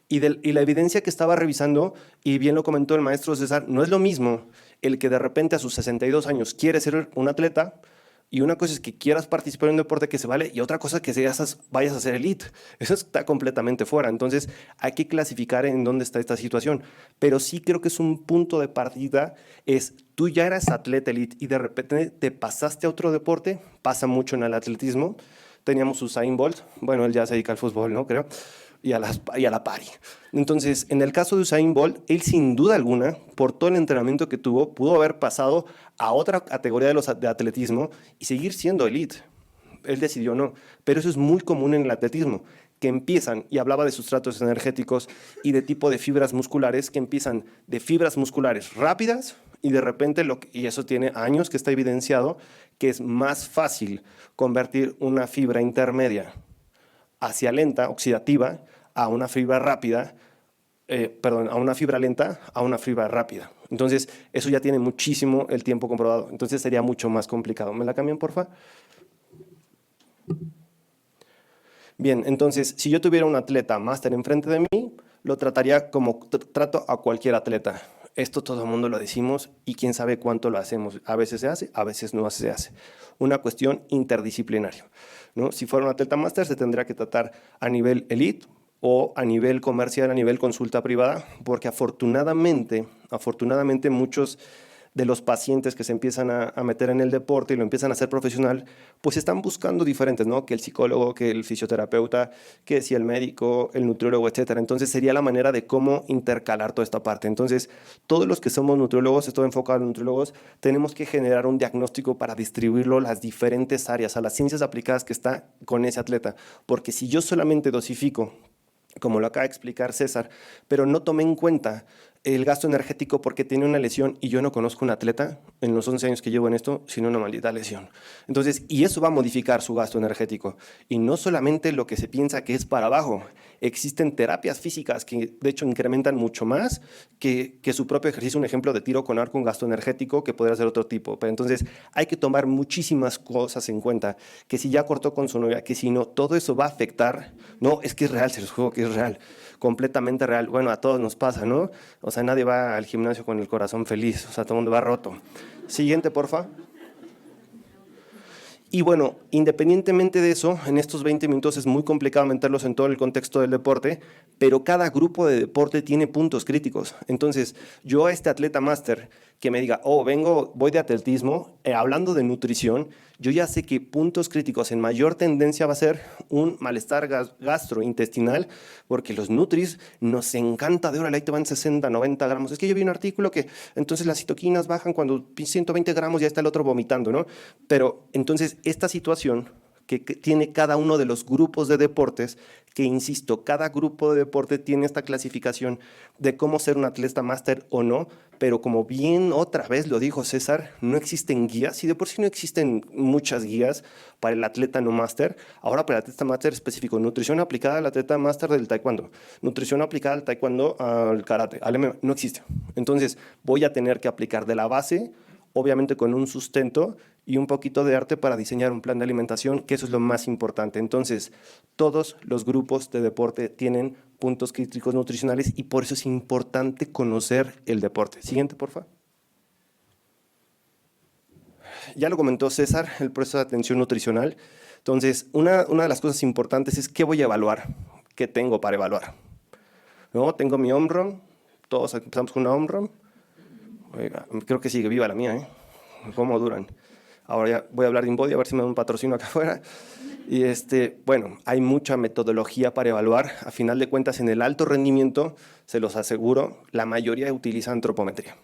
y la evidencia que estaba revisando, y bien lo comentó el maestro César, no es lo mismo el que de repente a sus 62 años quiere ser un atleta, y una cosa es que quieras participar en un deporte que se vale, y otra cosa es que vayas a ser elite. Eso está completamente fuera. Entonces, hay que clasificar en dónde está esta situación. Pero sí creo que es un punto de partida, es tú ya eras atleta elite y de repente te pasaste a otro deporte. Pasa mucho en el atletismo. Teníamos Usain Bolt. Bueno, él ya se dedica al fútbol, ¿no? Creo. Y a la pari. Entonces, en el caso de Usain Bolt, él sin duda alguna, por todo el entrenamiento que tuvo, pudo haber pasado a otra categoría de atletismo y seguir siendo elite. Él decidió no, pero eso es muy común en el atletismo, que empiezan, y hablaba de sustratos energéticos y de tipo de fibras musculares, que empiezan de fibras musculares rápidas y de repente, y eso tiene años que está evidenciado, que es más fácil convertir una fibra intermedia hacia lenta, oxidativa, a una fibra rápida, a una fibra lenta, a una fibra rápida. Entonces, eso ya tiene muchísimo el tiempo comprobado. Entonces, sería mucho más complicado. ¿Me la cambian, porfa? Bien, entonces, si yo tuviera un atleta máster enfrente de mí, lo trataría como trato a cualquier atleta. Esto todo el mundo lo decimos y quién sabe cuánto lo hacemos. A veces se hace, a veces no se hace. Una cuestión interdisciplinaria, ¿no? Si fuera un atleta máster, se tendría que tratar a nivel elite o a nivel comercial, a nivel consulta privada, porque afortunadamente muchos de los pacientes que se empiezan a meter en el deporte y lo empiezan a hacer profesional, pues están buscando diferentes, ¿no? Que el psicólogo, que el fisioterapeuta, que si el médico, el nutriólogo, etcétera. Entonces sería la manera de cómo intercalar toda esta parte. Entonces, todos los que somos nutriólogos, estoy enfocado en nutriólogos, tenemos que generar un diagnóstico para distribuirlo a las diferentes áreas, a las ciencias aplicadas que está con ese atleta. Porque si yo solamente dosifico, como lo acaba de explicar César, pero no tomé en cuenta el gasto energético porque tiene una lesión y yo no conozco un atleta en los 11 años que llevo en esto, sino una maldita lesión. Entonces, y eso va a modificar su gasto energético. Y no solamente lo que se piensa que es para abajo. Existen terapias físicas que, de hecho, incrementan mucho más que su propio ejercicio. Un ejemplo de tiro con arco, un gasto energético que podría ser otro tipo. Pero entonces, hay que tomar muchísimas cosas en cuenta. Que si ya cortó con su novia, que si no, todo eso va a afectar. No, es que es real, se los juego que es real. Completamente real. Bueno, a todos nos pasa, ¿no? O sea, nadie va al gimnasio con el corazón feliz. O sea, todo el mundo va roto. Siguiente, porfa. Y bueno, independientemente de eso, en estos 20 minutos es muy complicado meterlos en todo el contexto del deporte, pero cada grupo de deporte tiene puntos críticos. Entonces, yo a este atleta máster que me diga, voy de atletismo, hablando de nutrición, yo ya sé que puntos críticos en mayor tendencia va a ser un malestar gastrointestinal, porque los nutris nos encanta de hora, ahí te van 60, 90 gramos. Es que yo vi un artículo que entonces las citoquinas bajan cuando 120 gramos ya está el otro vomitando, ¿no? Pero entonces esta situación que tiene cada uno de los grupos de deportes, que insisto, cada grupo de deporte tiene esta clasificación de cómo ser un atleta máster o no, pero como bien otra vez lo dijo César, no existen guías, y de por sí no existen muchas guías para el atleta no máster. Ahora para el atleta máster específico, nutrición aplicada al atleta máster del taekwondo, nutrición aplicada al taekwondo, al karate, al MMA, no existe. Entonces voy a tener que aplicar de la base, obviamente con un sustento y un poquito de arte para diseñar un plan de alimentación, que eso es lo más importante. Entonces, todos los grupos de deporte tienen puntos críticos nutricionales y por eso es importante conocer el deporte. Siguiente, por favor. Ya lo comentó César, el proceso de atención nutricional. Entonces, una de las cosas importantes es qué voy a evaluar, qué tengo para evaluar. ¿No? Tengo mi OMROM, todos empezamos con una OMROM. Oiga, creo que sigue viva la mía, ¿eh? ¿Cómo duran? Ahora ya voy a hablar de InBody, a ver si me dan un patrocinio acá afuera. Y bueno, hay mucha metodología para evaluar. A final de cuentas, en el alto rendimiento, se los aseguro, la mayoría utiliza antropometría.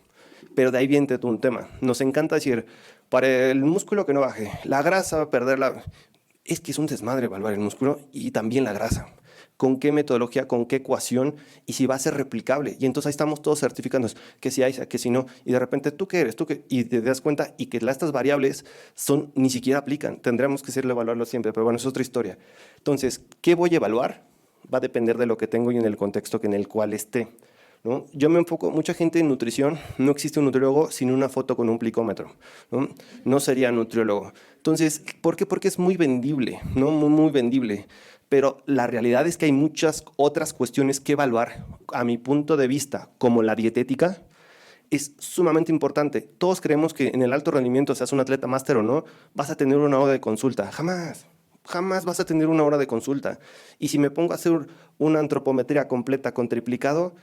Pero de ahí viene todo un tema. Nos encanta decir, para el músculo que no baje, la grasa va a perderla. Es que es un desmadre evaluar el músculo y también la grasa. ¿Con qué metodología, con qué ecuación y si va a ser replicable? Y entonces ahí estamos todos certificándonos que si hay, que si no. Y de repente, ¿tú qué eres? ¿Tú qué? Y te das cuenta y que estas variables ni siquiera aplican. Tendremos que evaluarlo siempre, pero bueno, es otra historia. Entonces, ¿qué voy a evaluar? Va a depender de lo que tengo y en el contexto en el cual esté, ¿no? Yo me enfoco, mucha gente en nutrición, no existe un nutriólogo sin una foto con un plicómetro, ¿no? No sería nutriólogo. Entonces, ¿por qué? Porque es muy vendible, ¿no? Muy, muy vendible. Pero la realidad es que hay muchas otras cuestiones que evaluar. A mi punto de vista, como la dietética, es sumamente importante. Todos creemos que en el alto rendimiento, seas un atleta máster o no, vas a tener una hora de consulta. Jamás. Jamás vas a tener una hora de consulta. Y si me pongo a hacer una antropometría completa con triplicado,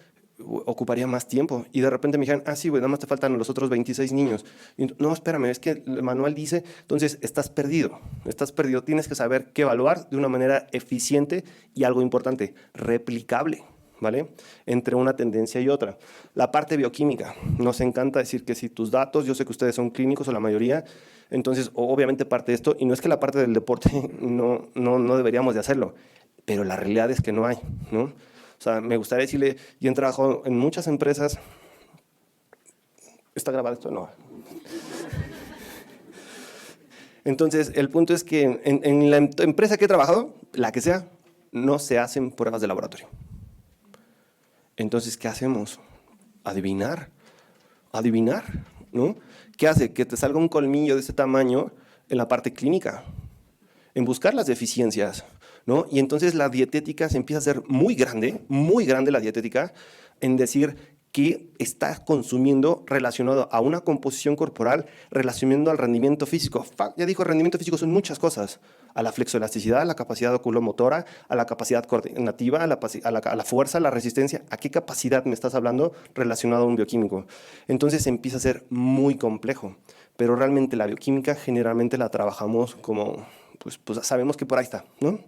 ocuparía más tiempo. Y de repente me dijeron, sí, güey, nada más te faltan los otros 26 niños. Y, no, espérame, es que el manual dice, entonces estás perdido, tienes que saber qué evaluar de una manera eficiente y algo importante, replicable, ¿vale? Entre una tendencia y otra. La parte bioquímica, nos encanta decir que si tus datos, yo sé que ustedes son clínicos o la mayoría, entonces obviamente parte de esto, y no es que la parte del deporte no deberíamos de hacerlo, pero la realidad es que no hay, ¿no? O sea, me gustaría decirle, yo he trabajado en muchas empresas. ¿Está grabado esto? No. Entonces, el punto es que en la empresa que he trabajado, la que sea, no se hacen pruebas de laboratorio. Entonces, ¿qué hacemos? Adivinar, ¿no? ¿Qué hace? Que te salga un colmillo de ese tamaño en la parte clínica, en buscar las deficiencias, ¿no? Y entonces la dietética se empieza a hacer muy grande la dietética, en decir qué está consumiendo relacionado a una composición corporal, relacionando al rendimiento físico. Ya dijo, el rendimiento físico son muchas cosas. A la flexoelasticidad, a la capacidad oculomotora, a la capacidad coordinativa, a la fuerza, a la resistencia. ¿A qué capacidad me estás hablando relacionado a un bioquímico? Entonces empieza a ser muy complejo. Pero realmente la bioquímica generalmente la trabajamos como, pues sabemos que por ahí está, ¿no?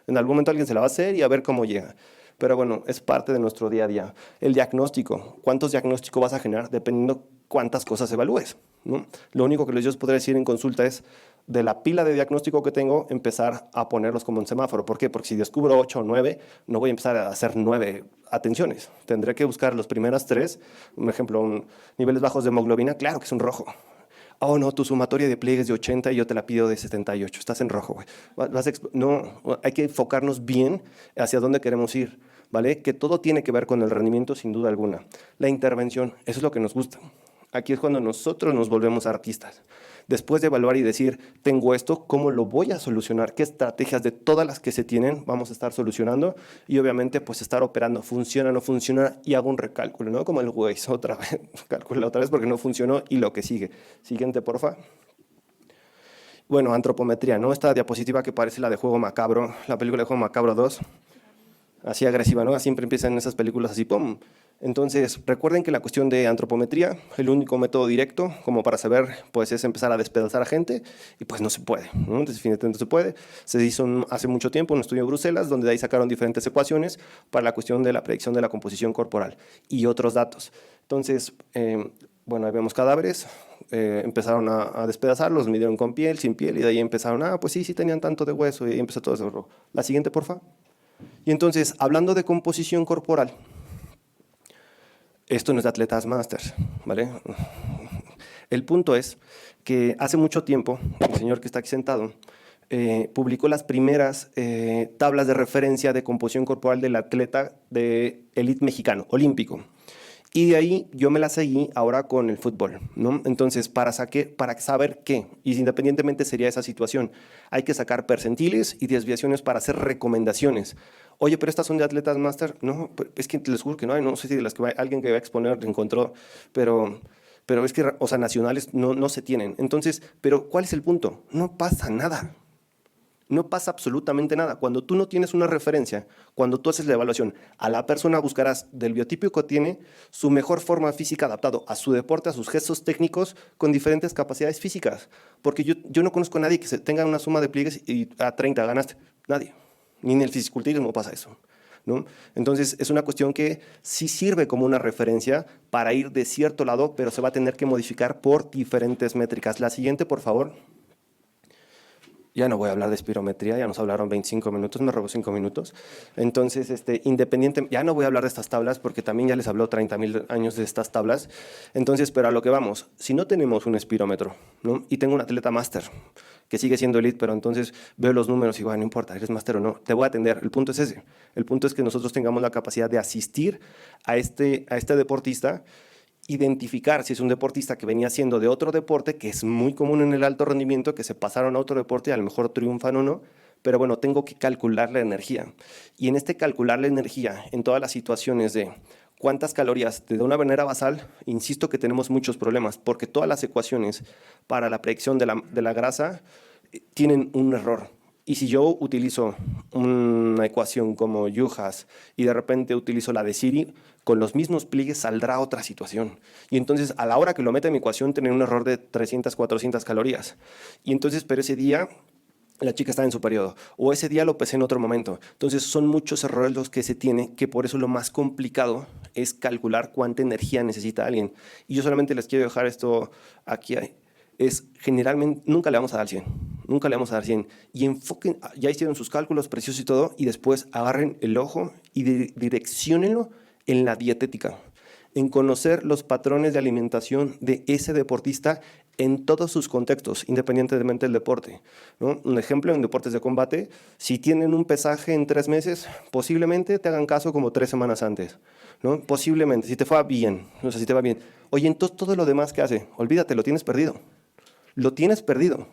En algún momento alguien se la va a hacer y a ver cómo llega. Pero bueno, es parte de nuestro día a día. El diagnóstico. ¿Cuántos diagnósticos vas a generar? Dependiendo cuántas cosas evalúes, ¿no? Lo único que yo os podría decir en consulta es, de la pila de diagnóstico que tengo, empezar a ponerlos como un semáforo. ¿Por qué? Porque si descubro 8 o 9, no voy a empezar a hacer 9 atenciones. Tendré que buscar las primeras 3. Por ejemplo, niveles bajos de hemoglobina, claro que es un rojo. Oh, no, tu sumatoria de pliegues de 80 y yo te la pido de 78. Estás en rojo, güey. No, hay que enfocarnos bien hacia dónde queremos ir, ¿vale? Que todo tiene que ver con el rendimiento, sin duda alguna. La intervención, eso es lo que nos gusta. Aquí es cuando nosotros nos volvemos artistas. Después de evaluar y decir, tengo esto, ¿cómo lo voy a solucionar? ¿Qué estrategias de todas las que se tienen vamos a estar solucionando? Y obviamente, pues estar operando, funciona, no funciona, y hago un recálculo, ¿no? Como el Waze, otra vez, calcula otra vez porque no funcionó y lo que sigue. Siguiente, porfa. Bueno, antropometría, ¿no? Esta diapositiva que parece la de Juego Macabro, la película de Juego Macabro 2, así agresiva, ¿no? Siempre empiezan esas películas así, ¡pum! Entonces, recuerden que la cuestión de antropometría, el único método directo como para saber, pues es empezar a despedazar a gente y pues no se puede, ¿no? Definitivamente no se puede. Se hizo hace mucho tiempo un estudio en Bruselas donde de ahí sacaron diferentes ecuaciones para la cuestión de la predicción de la composición corporal y otros datos. Entonces, bueno, ahí vemos cadáveres, empezaron a despedazarlos, midieron con piel, sin piel y de ahí empezaron, pues sí tenían tanto de hueso y ahí empezó todo eso. La siguiente, porfa. Y entonces, hablando de composición corporal, esto no es de atletas masters, ¿vale? El punto es que hace mucho tiempo, el señor que está aquí sentado, publicó las primeras tablas de referencia de composición corporal del atleta de élite mexicano, olímpico. Y de ahí yo me la seguí ahora con el fútbol, ¿no? Entonces, para saber qué, y independientemente sería esa situación, hay que sacar percentiles y desviaciones para hacer recomendaciones. Oye, pero estas son de atletas máster. No, es que les juro que no hay, no sé si de las que alguien que va a exponer encontró, pero es que, o sea, nacionales no se tienen. Entonces, pero ¿cuál es el punto? No pasa nada. No pasa absolutamente nada. Cuando tú no tienes una referencia, cuando tú haces la evaluación, a la persona buscarás del biotipo que tiene su mejor forma física adaptado a su deporte, a sus gestos técnicos con diferentes capacidades físicas. Porque yo no conozco a nadie que tenga una suma de pliegues y a 30 ganaste. Nadie. Ni en el fisiculturismo pasa eso, ¿no? Entonces, es una cuestión que sí sirve como una referencia para ir de cierto lado, pero se va a tener que modificar por diferentes métricas. La siguiente, por favor. Ya no voy a hablar de espirometría, ya nos hablaron 25 minutos, me robó 5 minutos. Entonces, independiente, ya no voy a hablar de estas tablas porque también ya les habló 30.000 años de estas tablas. Entonces, pero a lo que vamos, si no tenemos un espirómetro, ¿no? Y tengo un atleta máster que sigue siendo elite, pero entonces veo los números y digo, no importa, eres máster o no, te voy a atender. El punto es ese. El punto es que nosotros tengamos la capacidad de asistir a este deportista, identificar si es un deportista que venía siendo de otro deporte, que es muy común en el alto rendimiento, que se pasaron a otro deporte y a lo mejor triunfan o no, pero bueno, tengo que calcular la energía. Y en calcular la energía, en todas las situaciones de cuántas calorías de una manera basal, insisto que tenemos muchos problemas, porque todas las ecuaciones para la predicción de la grasa tienen un error. Y si yo utilizo una ecuación como Yuhas y de repente utilizo la de Siri, con los mismos pliegues saldrá otra situación. Y entonces, a la hora que lo meta en mi ecuación, tendré un error de 300, 400 calorías. Y entonces, pero ese día la chica está en su periodo, o ese día lo pesé en otro momento. Entonces, son muchos errores los que se tiene, que por eso lo más complicado es calcular cuánta energía necesita alguien. Y yo solamente les quiero dejar esto aquí. Es generalmente, nunca le vamos a dar 100, nunca le vamos a dar 100. Y enfoquen, ya hicieron sus cálculos precisos y todo, y después agarren el ojo y direcciónenlo en la dietética, en conocer los patrones de alimentación de ese deportista en todos sus contextos, independientemente del deporte, ¿no? Un ejemplo, en deportes de combate, si tienen un pesaje en 3 meses, posiblemente te hagan caso como 3 semanas antes, ¿no? Posiblemente, si te va bien, o sea, si te va bien. Oye, entonces todo lo demás que hace, olvídate, lo tienes perdido. Lo tienes perdido.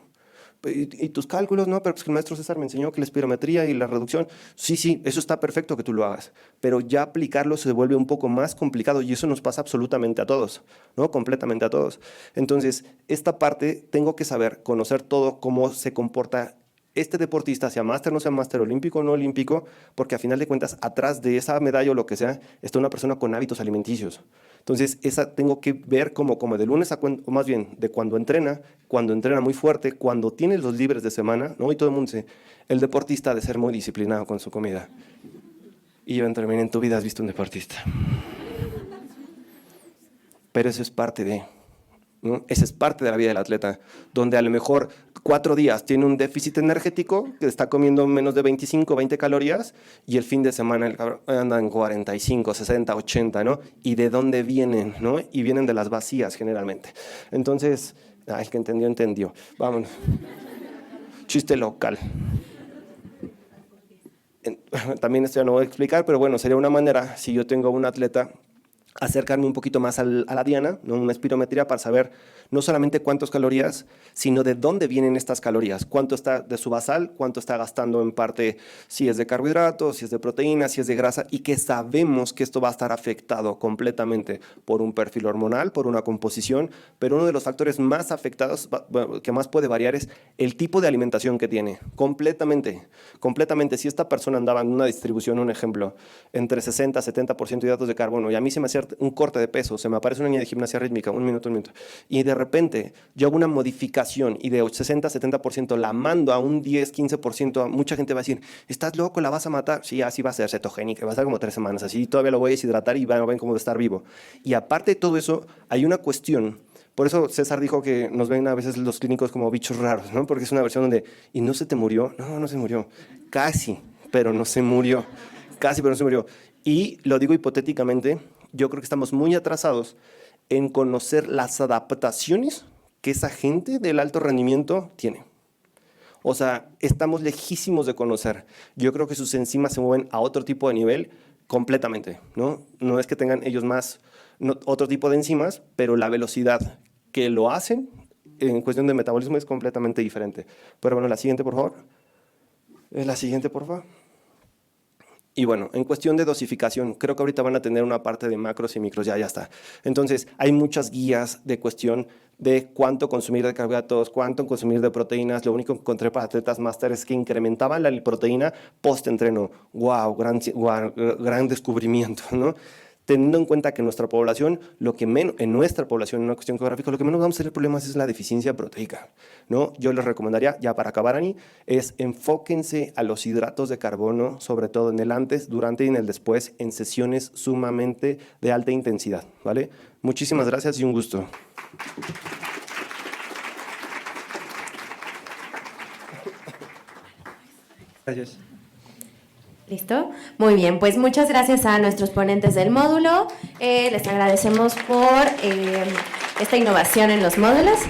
¿Y tus cálculos? No, pero pues el maestro César me enseñó que la espirometría y la reducción, sí, eso está perfecto que tú lo hagas, pero ya aplicarlo se vuelve un poco más complicado y eso nos pasa absolutamente a todos, ¿no? Completamente a todos. Entonces, esta parte tengo que saber, conocer todo, cómo se comporta este deportista, sea máster, no sea máster, olímpico o no olímpico, porque a final de cuentas, atrás de esa medalla o lo que sea, está una persona con hábitos alimenticios. Entonces, esa tengo que ver como de lunes a o más bien, de cuando entrena muy fuerte, cuando tiene los libres de semana, ¿no? Y todo el mundo dice, el deportista ha de ser muy disciplinado con su comida. Y yo también en tu vida has visto un deportista. Pero eso es parte de... ¿no? Esa es parte de la vida del atleta, donde a lo mejor 4 días tiene un déficit energético, que está comiendo menos de 25, 20 calorías, y el fin de semana el cabrón anda en 45, 60, 80, ¿no? ¿Y de dónde vienen? ¿No? Y vienen de las vacías generalmente. Entonces, el que entendió. Vámonos. Chiste local. También esto ya no voy a explicar, pero bueno, sería una manera, si yo tengo un atleta, acercarme un poquito más a la diana, ¿no? Una espirometría para saber no solamente cuántas calorías, sino de dónde vienen estas calorías, cuánto está de su basal, cuánto está gastando en parte, si es de carbohidratos, si es de proteínas, si es de grasa, y que sabemos que esto va a estar afectado completamente por un perfil hormonal, por una composición, pero uno de los factores más afectados, que más puede variar, es el tipo de alimentación que tiene, completamente. Si esta persona andaba en una distribución, un ejemplo, entre 60 y 70% de hidratos de carbono, y a mí se me hacía un corte de peso, se me aparece una niña de gimnasia rítmica, un minuto, y de repente yo hago una modificación y de 60-70% la mando a un 10-15%, mucha gente va a decir, ¿estás loco? ¿La vas a matar? Sí, así va a ser cetogénica, va a estar como 3 semanas, así todavía lo voy a deshidratar y ven cómo va a estar vivo. Y aparte de todo eso, hay una cuestión, por eso César dijo que nos ven a veces los clínicos como bichos raros, ¿no? Porque es una versión donde, ¿y no se te murió? No se murió. Casi, pero no se murió. Y lo digo hipotéticamente, yo creo que estamos muy atrasados en conocer las adaptaciones que esa gente del alto rendimiento tiene. O sea, estamos lejísimos de conocer. Yo creo que sus enzimas se mueven a otro tipo de nivel completamente, ¿no? No es que tengan ellos más otro tipo de enzimas, pero la velocidad que lo hacen en cuestión de metabolismo es completamente diferente. Pero bueno, la siguiente, por favor. La siguiente, por favor. Y bueno, en cuestión de dosificación, creo que ahorita van a tener una parte de macros y micros, ya está. Entonces, hay muchas guías de cuestión de cuánto consumir de carbohidratos, cuánto consumir de proteínas. Lo único que encontré para atletas máster es que incrementaban la proteína post-entreno. ¡Wow! Gran descubrimiento, ¿no? Teniendo en cuenta que nuestra población, en nuestra población, en una cuestión geográfica, lo que menos vamos a tener problemas es la deficiencia proteica, ¿no? Yo les recomendaría, ya para acabar, Ani, es enfóquense a los hidratos de carbono, sobre todo en el antes, durante y en el después, en sesiones sumamente de alta intensidad, ¿vale? Muchísimas gracias y un gusto. Gracias. ¿Listo? Muy bien, pues muchas gracias a nuestros ponentes del módulo. Les agradecemos por esta innovación en los módulos.